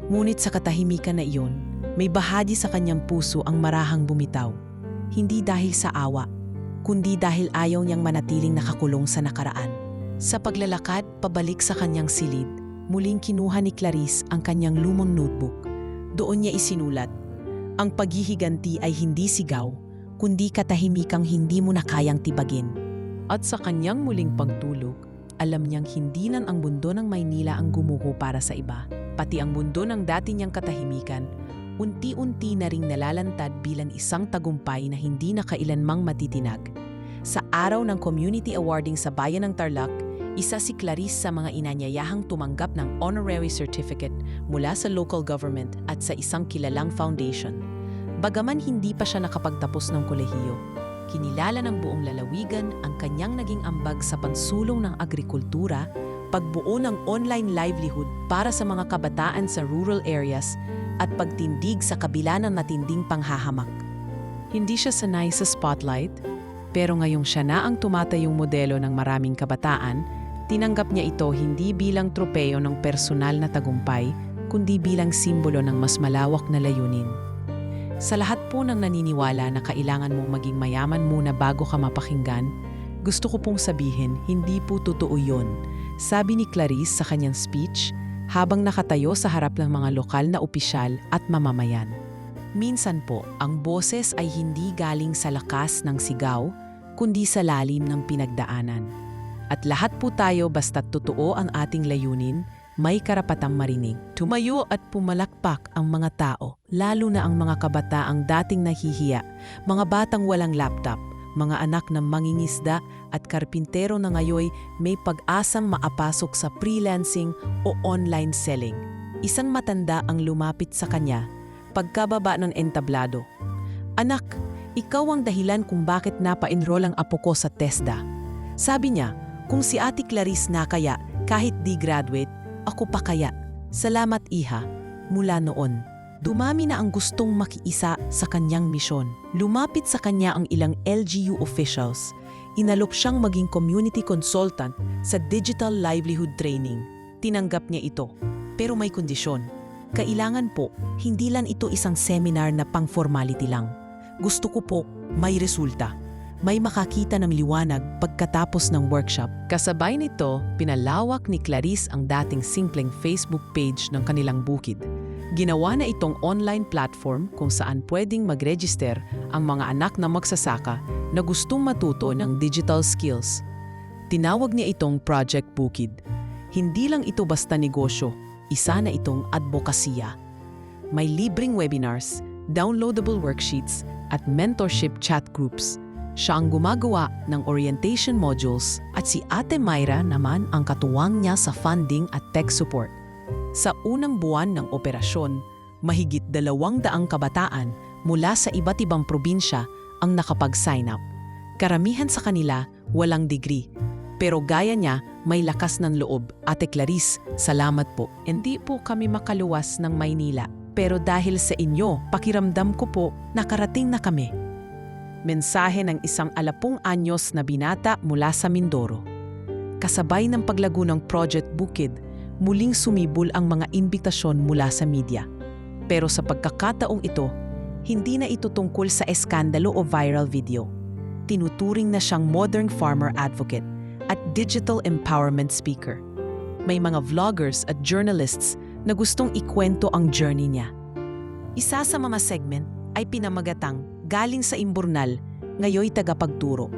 Ngunit sa katahimikan na iyon, may bahagi sa kanyang puso ang marahang bumitaw. Hindi dahil sa awa, kundi dahil ayaw niyang manatiling nakakulong sa nakaraan. Sa paglalakad pabalik sa kanyang silid, muling kinuha ni Clarice ang kanyang lumang notebook. Doon niya isinulat, "Ang paghihiganti ay hindi sigaw, kundi katahimikang hindi mo na kayang tibagin." At sa kanyang muling pagtulog, alam niyang hindi lang ang mundo ng Maynila ang gumuho para sa iba. Pati ang mundo ng dati niyang katahimikan, unti-unti na ring nalalantad bilang isang tagumpay na hindi na kailanmang matitinag. Sa araw ng community awarding sa Bayan ng Tarlac, isa si Clarice sa mga inanyayahang tumanggap ng honorary certificate mula sa local government at sa isang kilalang foundation. Bagaman hindi pa siya nakapagtapos ng kolehiyo, kinilala ng buong lalawigan ang kanyang naging ambag sa pansulong ng agrikultura, pagbuo ng online livelihood para sa mga kabataan sa rural areas at pagtindig sa kabila ng matinding panghahamak. Hindi siya sanay sa spotlight, pero ngayong siya na ang tumatayong modelo ng maraming kabataan, tinanggap niya ito hindi bilang tropeyo ng personal na tagumpay, kundi bilang simbolo ng mas malawak na layunin. Sa lahat po ng naniniwala na kailangan mong maging mayaman muna bago ka mapakinggan, gusto ko pong sabihin, hindi po totoo yun. Sabi ni Clarice sa kanyang speech habang nakatayo sa harap ng mga lokal na opisyal at mamamayan. Minsan po, ang boses ay hindi galing sa lakas ng sigaw, kundi sa lalim ng pinagdaanan. At lahat po tayo basta't totoo ang ating layunin, may karapatang marinig. Tumayo at pumalakpak ang mga tao, lalo na ang mga kabataang dating nahihiya, mga batang walang laptop, mga anak ng mangingisda at karpintero na ngayoy may pag-asang maapasok sa freelancing o online selling. Isang matanda ang lumapit sa kanya pagkababa ng entablado. "Anak, ikaw ang dahilan kung bakit napa-enroll ang apo ko sa TESDA." Sabi niya, "Kung si Ate Clarice na kaya, kahit di graduate, ako pa kaya." "Salamat, iha." Mula noon, dumami na ang gustong makiisa sa kanyang misyon. Lumapit sa kanya ang ilang LGU officials. Inalok siyang maging community consultant sa digital livelihood training. Tinanggap niya ito, pero may kondisyon. Kailangan po, hindi lang ito isang seminar na pang-formality lang. Gusto ko po may resulta. May makakita ng liwanag pagkatapos ng workshop. Kasabay nito, pinalawak ni Clarice ang dating simpleng Facebook page ng kanilang bukid. Ginawa na itong online platform kung saan pwedeng mag-register ang mga anak na magsasaka na gustong matuto ng digital skills. Tinawag niya itong Project Bukid. Hindi lang ito basta negosyo, isa na itong advokasya. May libreng webinars, downloadable worksheets, at mentorship chat groups. Siya ang gumagawa ng orientation modules at si Ate Myra naman ang katuwang niya sa funding at tech support. Sa unang buwan ng operasyon, mahigit 200 kabataan mula sa iba't ibang probinsya ang nakapag-sign up. Karamihan sa kanila walang degree. Pero gaya niya, may lakas ng loob. "Ate Clarice, salamat po. Hindi po kami makaluwas ng Maynila. Pero dahil sa inyo, pakiramdam ko po, nakarating na kami." Mensahe ng isang 10 anyos na binata mula sa Mindoro. Kasabay ng paglago ng Project Bukid, muling sumibol ang mga imbitasyon mula sa media. Pero sa pagkakataong ito, hindi na ito tungkol sa eskandalo o viral video. Tinuturing na siyang modern farmer advocate at digital empowerment speaker. May mga vloggers at journalists na gustong ikwento ang journey niya. Isa sa mga segment ay pinamagatang "Galing sa Imburnal, ngayoy tagapagturo."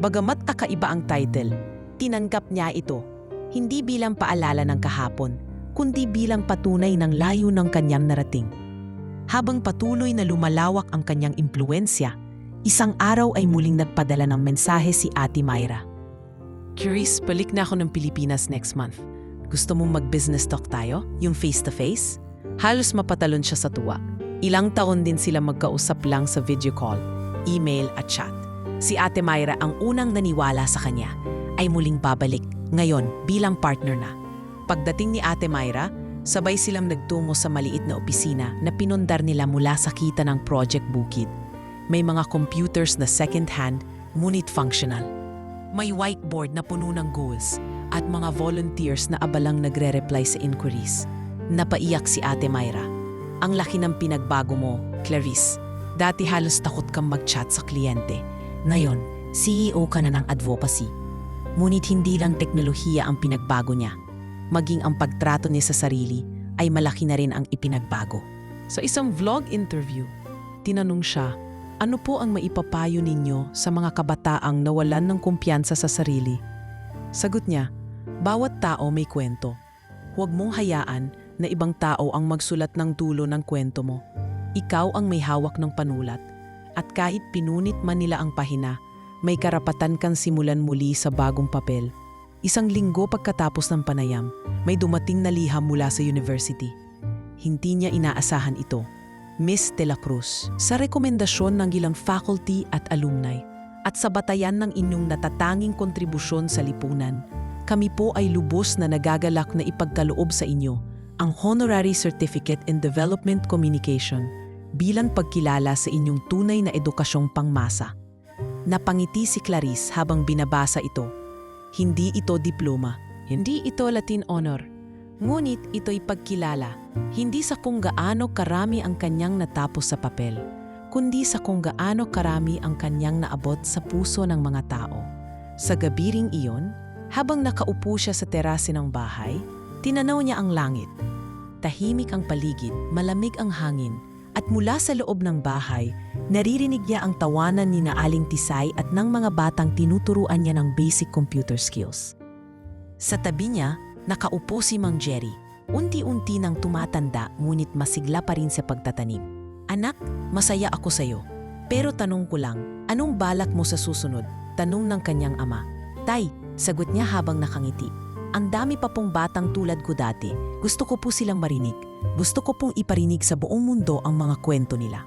Bagamat kakaiba ang title, tinanggap niya ito, hindi bilang paalala ng kahapon, kundi bilang patunay ng layo ng kanyang narating. Habang patuloy na lumalawak ang kanyang impluensya, isang araw ay muling nagpadala ng mensahe si Ate Myra. "Clarice, balik na ako ng Pilipinas next month. Gusto mong mag-business talk tayo? Yung face-to-face?" Halos mapatalon siya sa tuwa. Ilang taon din sila magkausap lang sa video call, email at chat. Si Ate Myra ang unang naniwala sa kanya, ay muling babalik ngayon bilang partner na. Pagdating ni Ate Myra, sabay silang nagtungo sa maliit na opisina na pinundar nila mula sa kita ng Project Bukid. May mga computers na second-hand, ngunit functional. May whiteboard na puno ng goals at mga volunteers na abalang nagre-reply sa inquiries. Napaiyak si Ate Myra. "Ang laki ng pinagbago mo, Clarice. Dati halos takot kang mag-chat sa kliyente. Ngayon, CEO ka na ng advocacy." Ngunit hindi lang teknolohiya ang pinagbago niya. Maging ang pagtrato niya sa sarili ay malaki na rin ang ipinagbago. Sa isang vlog interview, tinanong siya, "Ano po ang maipapayo ninyo sa mga kabataang nawalan ng kumpiyansa sa sarili?" Sagot niya, "Bawat tao may kwento. Huwag mong hayaan na ibang tao ang magsulat ng dulo ng kwento mo. Ikaw ang may hawak ng panulat. At kahit pinunit man nila ang pahina, may karapatan kang simulan muli sa bagong papel." Isang linggo pagkatapos ng panayam, may dumating na liham mula sa university. Hindi niya inaasahan ito. Miss De La Cruz, sa rekomendasyon ng ilang faculty at alumni, at sa batayan ng inyong natatanging kontribusyon sa lipunan, kami po ay lubos na nagagalak na ipagkaloob sa inyo ang Honorary Certificate in Development Communication bilang pagkilala sa inyong tunay na edukasyong pangmasa. Napangiti si Clarice habang binabasa ito. Hindi ito diploma, hindi ito Latin honor, ngunit ito'y pagkilala, hindi sa kung gaano karami ang kanyang natapos sa papel, kundi sa kung gaano karami ang kanyang naabot sa puso ng mga tao. Sa gabi ring iyon, habang nakaupo siya sa terase ng bahay, tinanaw niya ang langit. Tahimik ang paligid, malamig ang hangin, at mula sa loob ng bahay, naririnig niya ang tawanan ni na Aling Tisay at ng mga batang tinuturuan niya ng basic computer skills. Sa tabi niya, nakaupo si Mang Jerry, unti-unti nang tumatanda ngunit masigla pa rin sa pagtatanim. "Anak, masaya ako sa'yo. Pero tanong ko lang, anong balak mo sa susunod? Tanong ng kanyang ama. Tay, sagot niya habang nakangiti. Ang dami pa pong batang tulad ko dati. Gusto ko po silang marinig. Gusto ko pong iparinig sa buong mundo ang mga kwento nila.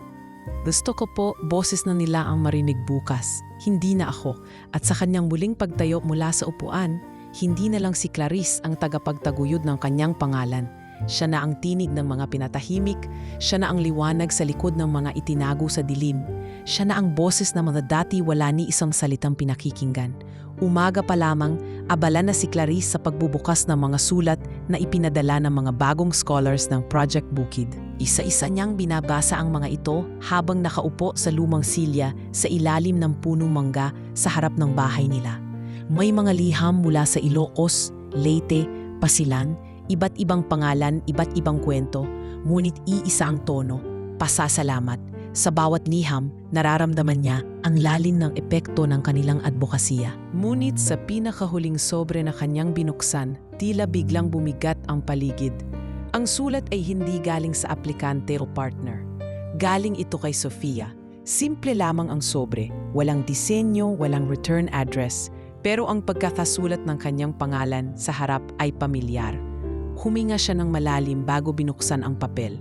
Gusto ko po, boses na nila ang marinig bukas, hindi na ako. At sa kanyang muling pagtayo mula sa upuan, hindi na lang si Clarice ang tagapagtaguyod ng kanyang pangalan. Siya na ang tinig ng mga pinatahimik, siya na ang liwanag sa likod ng mga itinago sa dilim. Siya na ang boses na mga dati wala ni isang salitang pinakikinggan. Umaga pa lamang, abala na si Clarice sa pagbubukas ng mga sulat na ipinadala ng mga bagong scholars ng Project Bukid. Isa-isa niyang binabasa ang mga ito habang nakaupo sa lumang silya sa ilalim ng punong mangga sa harap ng bahay nila. May mga liham mula sa Ilocos, Leyte, Pasilan, iba't ibang pangalan, iba't ibang kwento, ngunit iisa ang tono, pasasalamat. Sa bawat liham, nararamdaman niya ang lalim ng epekto ng kanilang advokasya. Ngunit sa pinakahuling sobre na kanyang binuksan, tila biglang bumigat ang paligid. Ang sulat ay hindi galing sa aplikante o partner. Galing ito kay Sofia. Simple lamang ang sobre, walang disenyo, walang return address, pero ang pagkakasulat ng kanyang pangalan sa harap ay pamilyar. Huminga siya ng malalim bago binuksan ang papel.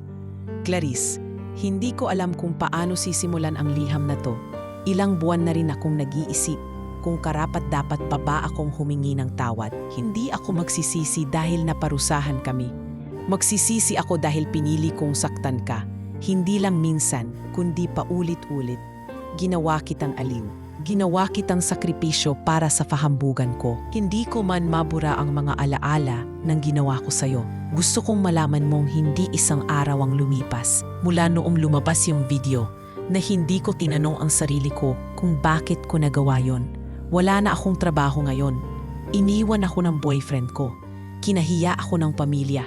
Clarice, hindi ko alam kung paano sisimulan ang liham na to. Ilang buwan na rin akong nag-iisip kung karapat-dapat pa ba akong humingi ng tawad. Hindi ako magsisisi dahil naparusahan kami. Magsisisi ako dahil pinili kong saktan ka. Hindi lang minsan, kundi paulit-ulit. Ginawa kitang aliw. Ginawa kitang sakripisyo para sa kahambugan ko. Hindi ko man mabura ang mga alaala ng ginawa ko sa'yo. Gusto kong malaman mong hindi isang araw ang lumipas mula noong lumabas yung video na hindi ko tinanong ang sarili ko kung bakit ko nagawa yon. Wala na akong trabaho ngayon. Iniwan ako ng boyfriend ko. Kinahiya ako ng pamilya.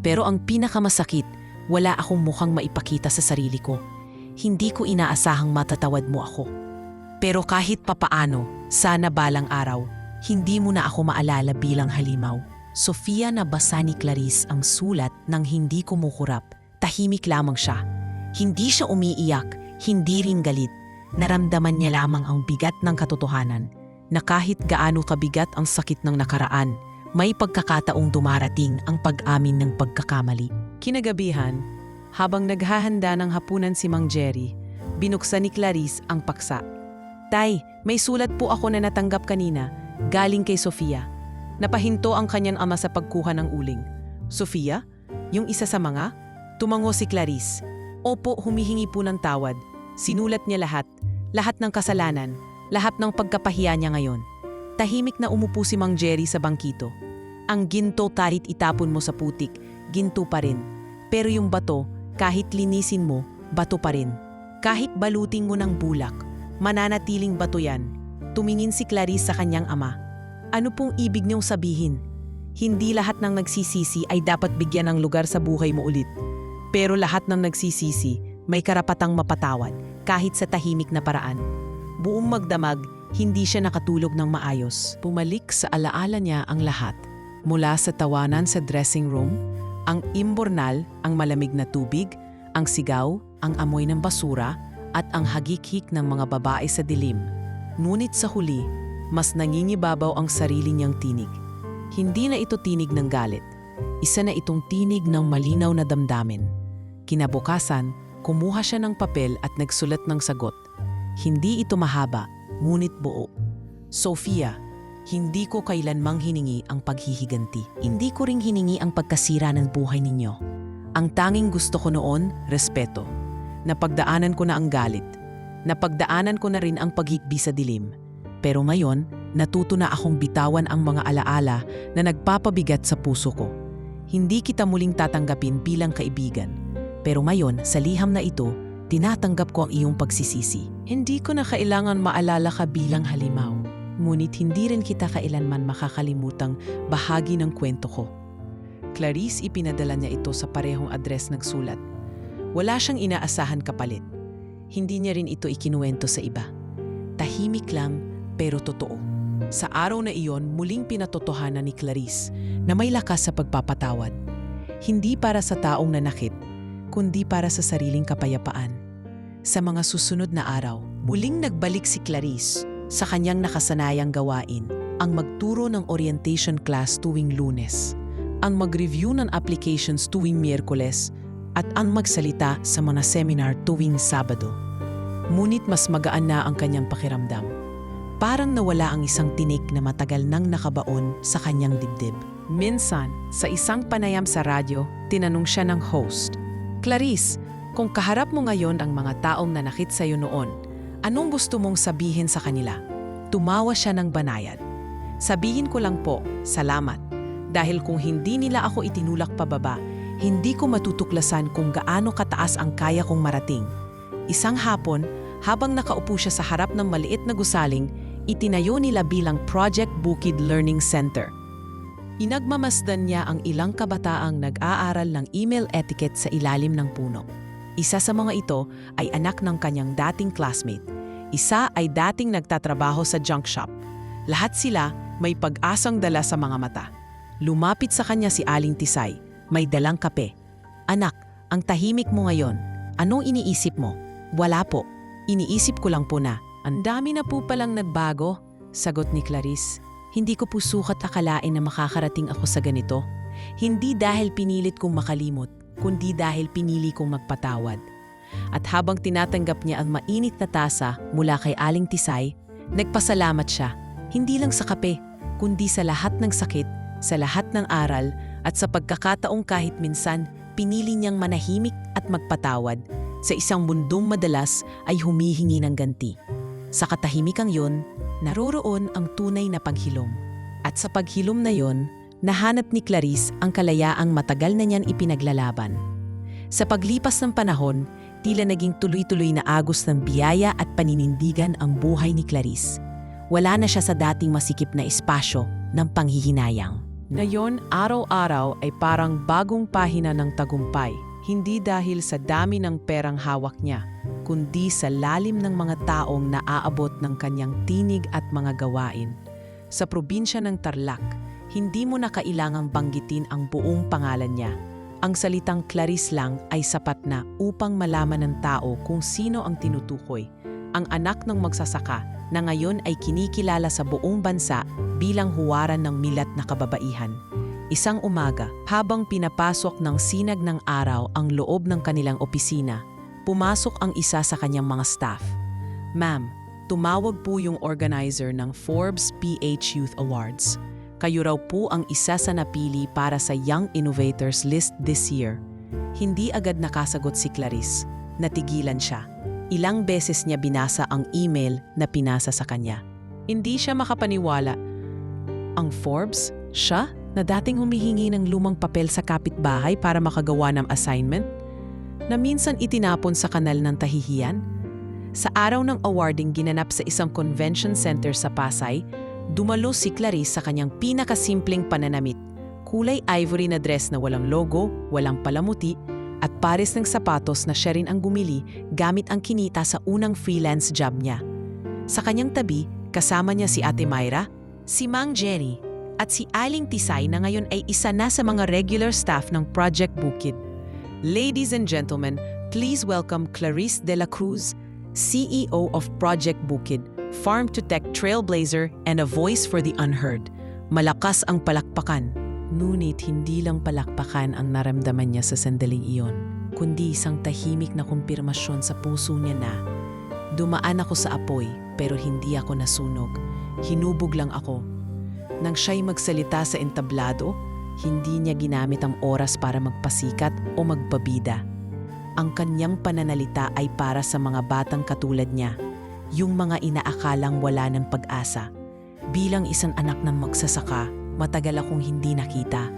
Pero ang pinakamasakit, wala akong mukhang maipakita sa sarili ko. Hindi ko inaasahang matatawad mo ako. Pero kahit papaano, sana balang araw, hindi mo na ako maalala bilang halimaw. Sofia, nabasa ni Clarice ang sulat nang hindi kumukurap. Tahimik lamang siya. Hindi siya umiiyak, hindi rin galit. Naramdaman niya lamang ang bigat ng katotohanan na kahit gaano kabigat ang sakit ng nakaraan, may pagkakataong dumarating ang pag-amin ng pagkakamali. Kinagabihan, habang naghahanda ng hapunan si Mang Jerry, binuksan ni Clarice ang paksa. Tay, may sulat po ako na natanggap kanina, galing kay Sofia. Napahinto ang kanyang ama sa pagkuha ng uling. Sofia? Yung isa sa mga? Tumango si Clarice. Opo, humihingi po ng tawad. Sinulat niya lahat ng kasalanan, lahat ng pagkapahiya niya ngayon. Tahimik na umupo si Mang Jerry sa bangkito. Ang ginto kahit itapon mo sa putik, ginto pa rin. Pero yung bato, kahit linisin mo, bato pa rin. Kahit baluting mo ng bulak, mananatiling bato yan. Tumingin si Clarice sa kanyang ama. Ano pong ibig niyong sabihin? Hindi lahat ng nagsisisi ay dapat bigyan ng lugar sa buhay mo ulit. Pero lahat ng nagsisisi may karapatang mapatawad kahit sa tahimik na paraan. Buong magdamag, hindi siya nakatulog ng maayos. Pumalik sa alaala niya ang lahat. Mula sa tawanan sa dressing room, ang imbornal, ang malamig na tubig, ang sigaw, ang amoy ng basura, at ang hagik-hik ng mga babae sa dilim. Ngunit sa huli, mas nangingibabaw ang sarili niyang tinig. Hindi na ito tinig ng galit. Isa na itong tinig ng malinaw na damdamin. Kinabukasan, kumuha siya ng papel at nagsulat ng sagot. Hindi ito mahaba, ngunit buo. Sofia, hindi ko kailanmang hiningi ang paghihiganti. Hindi ko ring hiningi ang pagkasira ng buhay ninyo. Ang tanging gusto ko noon, respeto. Napagdaanan ko na ang galit. Napagdaanan ko na rin ang paghikbi sa dilim. Pero ngayon, natuto na akong bitawan ang mga alaala na nagpapabigat sa puso ko. Hindi kita muling tatanggapin bilang kaibigan. Pero ngayon, sa liham na ito, tinatanggap ko ang iyong pagsisisi. Hindi ko na kailangan maalala ka bilang halimaw. Ngunit hindi rin kita kailanman makakalimutang bahagi ng kwento ko. Clarice, ipinadala niya ito sa parehong address ng sulat. Wala siyang inaasahan kapalit. Hindi niya rin ito ikinuwento sa iba. Tahimik lang, pero totoo. Sa araw na iyon, muling pinatotohanan ni Clarice na may lakas sa pagpapatawad. Hindi para sa taong nanakit, kundi para sa sariling kapayapaan. Sa mga susunod na araw, muling nagbalik si Clarice sa kanyang nakasanayang gawain, ang magturo ng orientation class tuwing Lunes, ang mag-review ng applications tuwing Miyerkules, at ang magsalita sa mga seminar tuwing Sabado. Ngunit mas magaan na ang kanyang pakiramdam. Parang nawala ang isang tinik na matagal nang nakabaon sa kanyang dibdib. Minsan, sa isang panayam sa radyo, tinanong siya ng host, "Clarice, kung kaharap mo ngayon ang mga taong nanakit sa iyo noon, anong gusto mong sabihin sa kanila?" Tumawa siya ng banayad. "Sabihin ko lang po, salamat. Dahil kung hindi nila ako itinulak pababa, hindi ko matutuklasan kung gaano kataas ang kaya kong marating." Isang hapon, habang nakaupo siya sa harap ng maliit na gusaling, itinayo nila bilang Project Bukid Learning Center. Inagmamasdan niya ang ilang kabataang nag-aaral ng email etiquette sa ilalim ng puno. Isa sa mga ito ay anak ng kanyang dating classmate. Isa ay dating nagtatrabaho sa junk shop. Lahat sila may pag-asang dala sa mga mata. Lumapit sa kanya si Aling Tisay, may dalang kape. "Anak, ang tahimik mo ngayon. Anong iniisip mo?" "Wala po. Iniisip ko lang po na, ang dami na po palang nagbago," sagot ni Clarice. "Hindi ko po sukat akalain na makakarating ako sa ganito. Hindi dahil pinilit kong makalimot, kundi dahil pinili kong magpatawad." At habang tinatanggap niya ang mainit na tasa mula kay Aling Tisay, nagpasalamat siya, hindi lang sa kape, kundi sa lahat ng sakit, sa lahat ng aral, at sa pagkakataong kahit minsan pinili niyang manahimik at magpatawad sa isang mundong madalas ay humihingi ng ganti. Sa katahimikang yun, naroroon ang tunay na paghilom. At sa paghilom na yon, nahanap ni Clarice ang kalayaang matagal na niyan ipinaglalaban. Sa paglipas ng panahon, tila naging tuloy-tuloy na agos ng biyaya at paninindigan ang buhay ni Clarice. Wala na siya sa dating masikip na espasyo ng panghihinayang. Ngayon, araw-araw ay parang bagong pahina ng tagumpay. Hindi dahil sa dami ng perang hawak niya, kundi sa lalim ng mga taong naaabot ng kanyang tinig at mga gawain. Sa probinsya ng Tarlac, hindi mo na kailangang banggitin ang buong pangalan niya. Ang salitang Clarice lang ay sapat na upang malaman ng tao kung sino ang tinutukoy. Ang anak ng magsasaka na ngayon ay kinikilala sa buong bansa bilang huwaran ng milat na kababaihan. Isang umaga, habang pinapasok ng sinag ng araw ang loob ng kanilang opisina, pumasok ang isa sa kanyang mga staff. "Ma'am, tumawag po yung organizer ng Forbes PH Youth Awards. Kayo raw po ang isa sa napili para sa Young Innovators list this year." Hindi agad nakasagot si Clarice. Natigilan siya. Ilang beses niya binasa ang email na pinasa sa kanya. Hindi siya makapaniwala. Ang Forbes? Siya? Na dating humihingi ng lumang papel sa kapitbahay para makagawa ng assignment? Na minsan itinapon sa kanal ng tahihiyan? Sa araw ng awarding ginanap sa isang convention center sa Pasay, dumalo si Clarice sa kanyang pinakasimpleng pananamit. Kulay ivory na dress na walang logo, walang palamuti, at pares ng sapatos na siya rin ang gumili gamit ang kinita sa unang freelance job niya. Sa kanyang tabi, kasama niya si Ate Myra, si Mang Jenny, at si Aling Tisay na ngayon ay isa na sa mga regular staff ng Project Bukid. Ladies and gentlemen, please welcome Clarice de la Cruz, CEO of Project Bukid, farm-to-tech trailblazer and a voice for the unheard. Malakas ang palakpakan. Ngunit hindi lang palakpakan ang naramdaman niya sa sandaling iyon, kundi isang tahimik na kumpirmasyon sa puso niya na, "Dumaan ako sa apoy pero hindi ako nasunog. Hinubog lang ako." Nang siya'y magsalita sa entablado, hindi niya ginamit ang oras para magpasikat o magpabida. Ang kanyang pananalita ay para sa mga batang katulad niya, yung mga inaakalang wala ng pag-asa. Bilang isang anak ng magsasaka, matagal akong hindi nakita.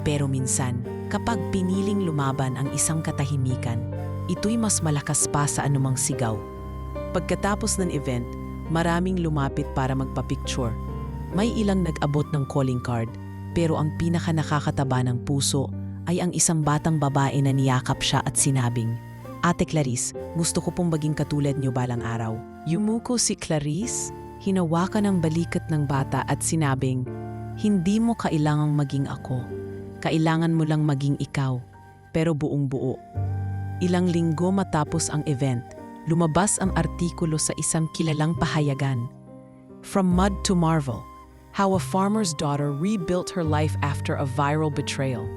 Pero minsan, kapag piniling lumaban ang isang katahimikan, ito'y mas malakas pa sa anumang sigaw. Pagkatapos ng event, maraming lumapit para magpa-picture. May ilang nag-abot ng calling card, pero ang pinaka nakakataba ng puso ay ang isang batang babae na niyakap siya at sinabing, "Ate Clarice, gusto ko pong maging katulad niyo balang araw." Yumuko si Clarice, hinawakan ang balikat ng bata at sinabing, "Hindi mo kailangang maging ako. Kailangan mo lang maging ikaw, pero buong buo." Ilang linggo matapos ang event, lumabas ang artikulo sa isang kilalang pahayagan. From Mud to Marvel, How a Farmer's Daughter Rebuilt Her Life After a Viral Betrayal.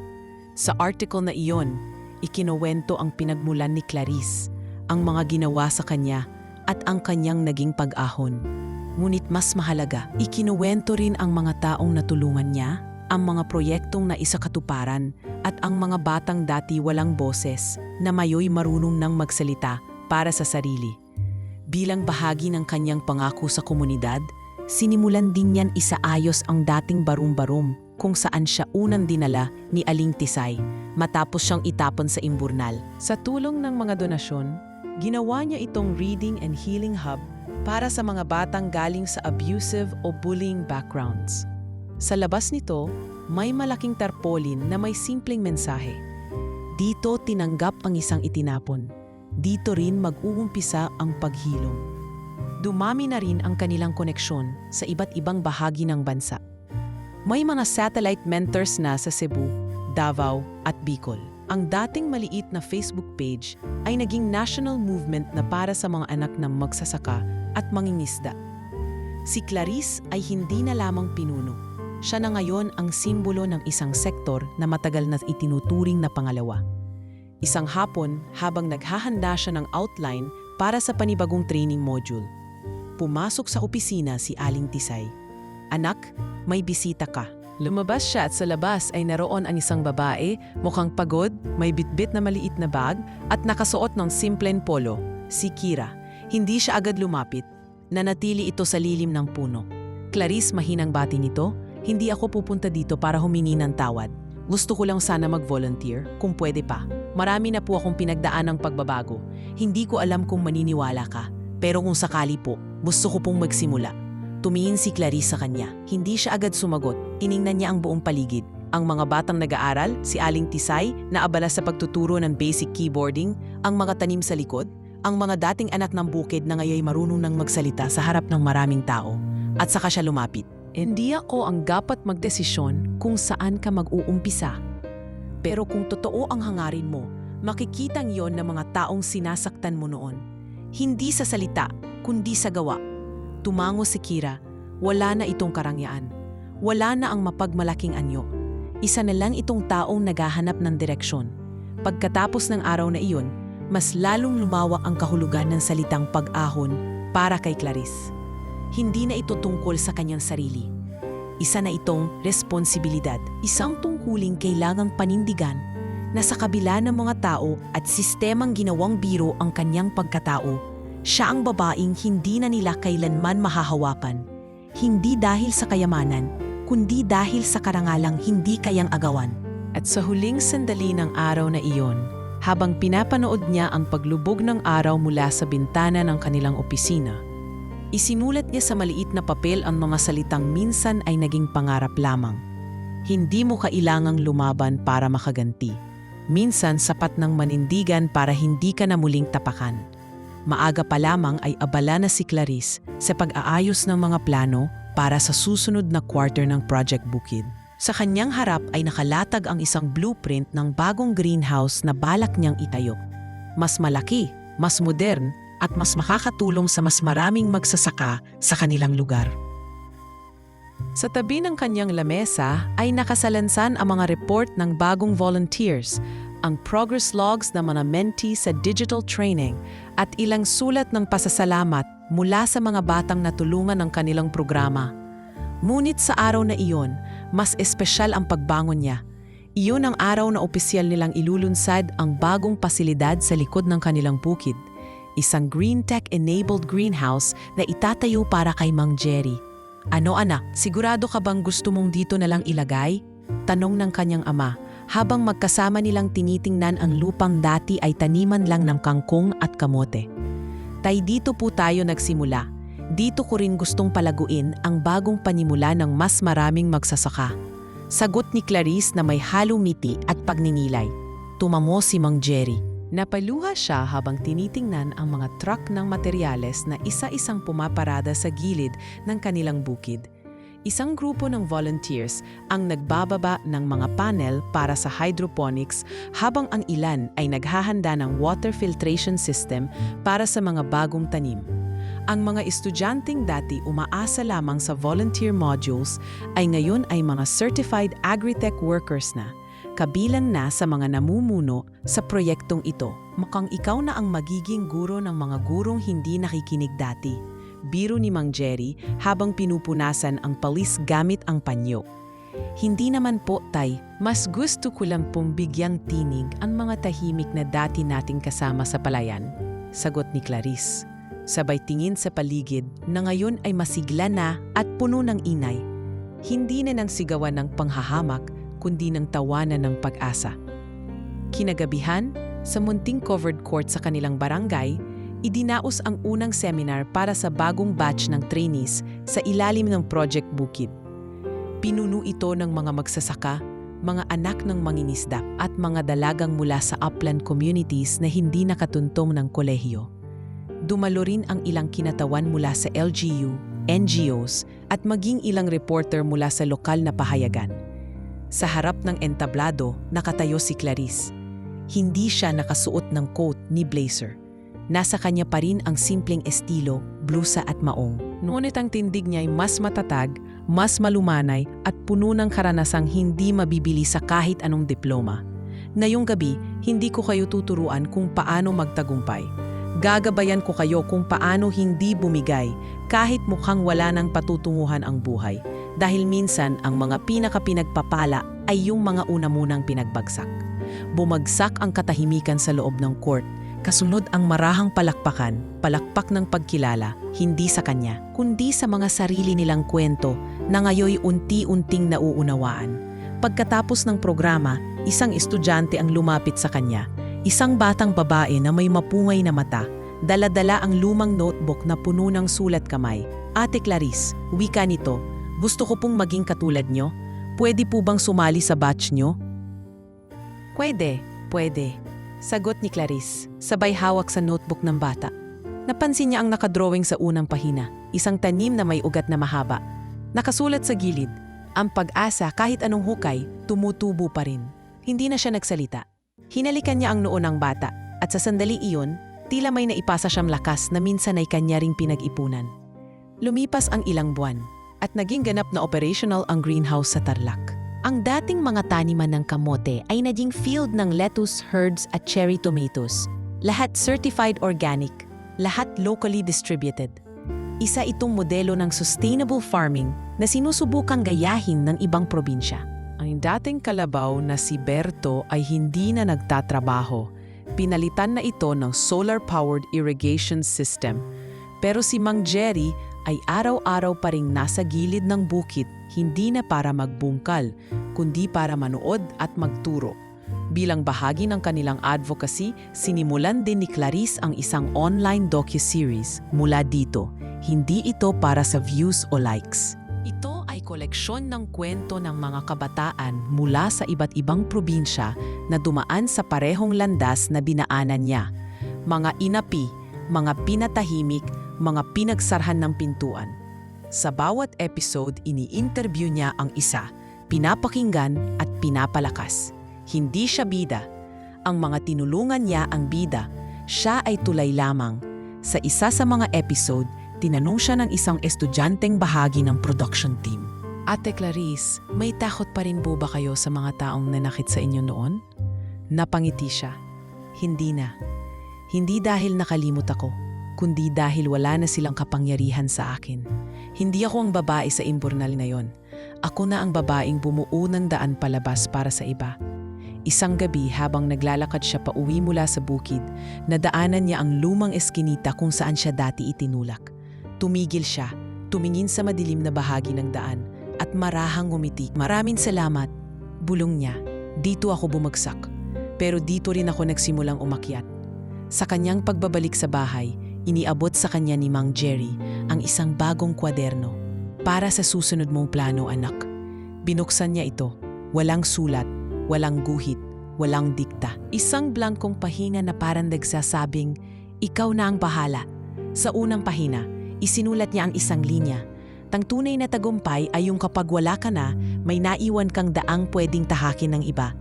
Sa article na iyon, ikinuwento ang pinagmulan ni Clarice, ang mga ginawa sa kanya at ang kanyang naging pag-ahon. Ngunit mas mahalaga, ikinuwento rin ang mga taong natulungan niya, ang mga proyektong naisakatuparan at ang mga batang dati walang boses na mayo'y marunong nang magsalita para sa sarili. Bilang bahagi ng kanyang pangako sa komunidad, sinimulan din niyan isaayos ang dating barum-barum kung saan siya unang dinala ni Aling Tisay matapos siyang itapon sa imburnal. Sa tulong ng mga donasyon, ginawa niya itong reading and healing hub para sa mga batang galing sa abusive o bullying backgrounds. Sa labas nito, may malaking tarpaulin na may simpleng mensahe. Dito tinanggap ang isang itinapon. Dito rin mag-uumpisa ang paghilom. Dumami na rin ang kanilang koneksyon sa iba't ibang bahagi ng bansa. May mga satellite mentors na sa Cebu, Davao at Bicol. Ang dating maliit na Facebook page ay naging national movement na para sa mga anak ng magsasaka at mangingisda. Si Clarice ay hindi na lamang pinuno. Siya na ngayon ang simbolo ng isang sektor na matagal na itinuturing na pangalawa. Isang hapon, habang naghahanda siya ng outline para sa panibagong training module, pumasok sa opisina si Aling Tisay. "Anak, may bisita ka." Lumabas siya at sa labas ay naroon ang isang babae, mukhang pagod, may bitbit na maliit na bag at nakasuot ng simpleng polo, si Kira. Hindi siya agad lumapit. Nanatili ito sa lilim ng puno. "Clarice," mahinang bati nito, "hindi ako pupunta dito para humingi ng tawad. Gusto ko lang sana mag-volunteer, kung pwede pa. Marami na po akong pinagdaan ng pagbabago. Hindi ko alam kung maniniwala ka. Pero kung sakali po, gusto ko pong magsimula." Tumingin si Clarice sa kanya. Hindi siya agad sumagot. Tiningnan niya ang buong paligid. Ang mga batang nag-aaral, si Aling Tisay na abala sa pagtuturo ng basic keyboarding, ang mga tanim sa likod, ang mga dating anak ng bukid na ngayon marunong nang magsalita sa harap ng maraming tao. At saka siya lumapit. "Hindi ako ang dapat magdesisyon kung saan ka mag-uumpisa. Pero kung totoo ang hangarin mo, makikitang yon ng mga taong sinasaktan mo noon. Hindi sa salita, kundi sa gawa." Tumango si Kira. Wala na itong karangyaan. Wala na ang mapagmalaking anyo. Isa na lang itong taong naghahanap ng direksyon. Pagkatapos ng araw na iyon, mas lalong lumawak ang kahulugan ng salitang pag-ahon para kay Clarice. Hindi na ito tungkol sa kanyang sarili. Isa na itong responsibilidad. Isang tungkuling kailangang panindigan na sa kabila ng mga tao at sistemang ginawang biro ang kanyang pagkatao, siya ang babaeng hindi na nila kailanman mahahawakan. Hindi dahil sa kayamanan, kundi dahil sa karangalang hindi kayang agawan. At sa huling sandali ng araw na iyon, habang pinapanood niya ang paglubog ng araw mula sa bintana ng kanilang opisina, isinulat niya sa maliit na papel ang mga salitang minsan ay naging pangarap lamang. Hindi mo kailangang lumaban para makaganti. Minsan sapat ng manindigan para hindi ka na muling tapakan. Maaga pa lamang ay abala na si Clarice sa pag-aayos ng mga plano para sa susunod na quarter ng Project Bukid. Sa kanyang harap ay nakalatag ang isang blueprint ng bagong greenhouse na balak niyang itayo. Mas malaki, mas modern, at mas makakatulong sa mas maraming magsasaka sa kanilang lugar. Sa tabi ng kanyang lamesa ay nakasalansan ang mga report ng bagong volunteers, ang progress logs ng mga mentee sa digital training at ilang sulat ng pasasalamat mula sa mga batang natulungan ng kanilang programa. Ngunit sa araw na iyon, mas espesyal ang pagbangon niya. Iyon ang araw na opisyal nilang ilulunsad ang bagong pasilidad sa likod ng kanilang bukid. Isang green tech-enabled greenhouse na itatayo para kay Mang Jerry. "Ano anak, sigurado ka bang gusto mong dito na lang ilagay?" tanong ng kanyang ama. Habang magkasama nilang tinitingnan ang lupang dati ay taniman lang ng kangkong at kamote. "Tay, dito po tayo nagsimula. Dito ko rin gustong palaguin ang bagong panimula ng mas maraming magsasaka." Sagot ni Clarice na may halong ngiti at pagninilay. Tumamo si Mang Jerry. Napaluha siya habang tinitingnan ang mga truck ng materyales na isa-isang pumaparada sa gilid ng kanilang bukid. Isang grupo ng volunteers ang nagbababa ng mga panel para sa hydroponics habang ang ilan ay naghahanda ng water filtration system para sa mga bagong tanim. Ang mga estudyanteng dati umaasa lamang sa volunteer modules ay ngayon ay mga certified agri-tech workers na, kabilang na sa mga namumuno sa proyektong ito. Mukhang ikaw na ang magiging guro ng mga gurong hindi nakikinig dati. Biro ni Mang Jerry habang pinupunasan ang palis gamit ang panyo. Hindi naman po, Tay. Mas gusto ko lang pong bigyang tinig ang mga tahimik na dati nating kasama sa palayan. Sagot ni Clarice. Sabay tingin sa paligid na ngayon ay masigla na at puno ng inay. Hindi na nang sigawan ng panghahamak kundi ng tawanan ng pag-asa. Kinagabihan, sa munting covered court sa kanilang barangay, idinaos ang unang seminar para sa bagong batch ng trainees sa ilalim ng Project Bukid. Pinuno ito ng mga magsasaka, mga anak ng mangingisda at mga dalagang mula sa upland communities na hindi nakatuntong ng kolehiyo. Dumalo rin ang ilang kinatawan mula sa LGU, NGOs at maging ilang reporter mula sa lokal na pahayagan. Sa harap ng entablado, nakatayo si Clarice. Hindi siya nakasuot ng coat ni blazer. Nasa kanya pa rin ang simpleng estilo, blusa at maong. Ngunit ang tindig niya ay mas matatag, mas malumanay at puno ng karanasang hindi mabibili sa kahit anong diploma. Ngayong gabi, hindi ko kayo tuturuan kung paano magtagumpay. Gagabayan ko kayo kung paano hindi bumigay kahit mukhang wala nang patutunguhan ang buhay. Dahil minsan ang mga pinakapinagpapala ay yung mga una munang pinagbagsak. Bumagsak ang katahimikan sa loob ng court. Kasunod ang marahang palakpakan, palakpak ng pagkilala, hindi sa kanya, kundi sa mga sarili nilang kwento na ngayoy unti-unting nauunawaan. Pagkatapos ng programa, isang estudyante ang lumapit sa kanya, isang batang babae na may mapungay na mata, dala-dala ang lumang notebook na puno ng sulat kamay. Ate Clarice, wika nito, gusto ko pong maging katulad nyo. Pwede po bang sumali sa batch nyo? Pwede. Sagot ni Clarice, sabay hawak sa notebook ng bata. Napansin niya ang nakadrawing sa unang pahina, isang tanim na may ugat na mahaba. Nakasulat sa gilid, ang pag-asa kahit anong hukay, tumutubo pa rin. Hindi na siya nagsalita. Hinalikan niya ang noo ng bata at sa sandali iyon, tila may naipasa siyang lakas na minsan ay kanya ring pinag-ipunan. Lumipas ang ilang buwan at naging ganap na operational ang greenhouse sa Tarlac. Ang dating mga taniman ng kamote ay naging field ng lettuce, herbs at cherry tomatoes. Lahat certified organic, lahat locally distributed. Isa itong modelo ng sustainable farming na sinusubukang gayahin ng ibang probinsya. Ang dating kalabaw na si Berto ay hindi na nagtatrabaho. Pinalitan na ito ng solar-powered irrigation system. Pero si Mang Jerry ay araw-araw pa ring nasa gilid ng bukid, hindi na para magbungkal, kundi para manood at magturo. Bilang bahagi ng kanilang advocacy, sinimulan din ni Clarice ang isang online docuseries mula dito. Hindi ito para sa views o likes. Ito ay koleksyon ng kwento ng mga kabataan mula sa iba't ibang probinsya na dumaan sa parehong landas na dinaanan niya. Mga inapi, mga pinatahimik, mga pinagsarhan ng pintuan. Sa bawat episode, ini-interview niya ang isa, pinapakinggan at pinapalakas. Hindi siya bida. Ang mga tinulungan niya ang bida. Siya ay tulay lamang. Sa isa sa mga episode, tinanong siya ng isang estudyanteng bahagi ng production team. Ate Clarice, may takot pa rin po ba kayo sa mga taong nanakit sa inyo noon? Napangiti siya. Hindi na. Hindi dahil nakalimot ako, kundi dahil wala na silang kapangyarihan sa akin. Hindi ako ang babae sa imburnal na yon. Ako na ang babaeng bumuo ng daan palabas para sa iba. Isang gabi habang naglalakad siya pauwi mula sa bukid, nadaanan niya ang lumang eskinita kung saan siya dati itinulak. Tumigil siya, tumingin sa madilim na bahagi ng daan, at marahang ngumiti. Maraming salamat, bulong niya. Dito ako bumagsak, pero dito rin ako nagsimulang umakyat. Sa kanyang pagbabalik sa bahay, iniabot sa kanya ni Mang Jerry ang isang bagong kwaderno. Para sa susunod mong plano, anak. Binuksan niya ito. Walang sulat, walang guhit, walang dikta. Isang blankong pahina na parang nagsasabing, ikaw na ang bahala. Sa unang pahina, isinulat niya ang isang linya. At ang tunay na tagumpay ay yung kapag wala ka na, may naiwan kang daang pwedeng tahakin ng iba.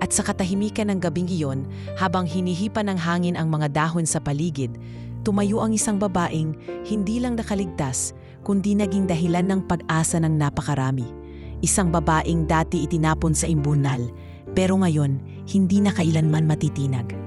At sa katahimikan ng gabing iyon, habang hinihipa ng hangin ang mga dahon sa paligid, tumayo ang isang babaeng hindi lang nakaligtas, kundi naging dahilan ng pag-asa ng napakarami. Isang babaeng dati itinapon sa imbunal, pero ngayon hindi na kailanman matitinag.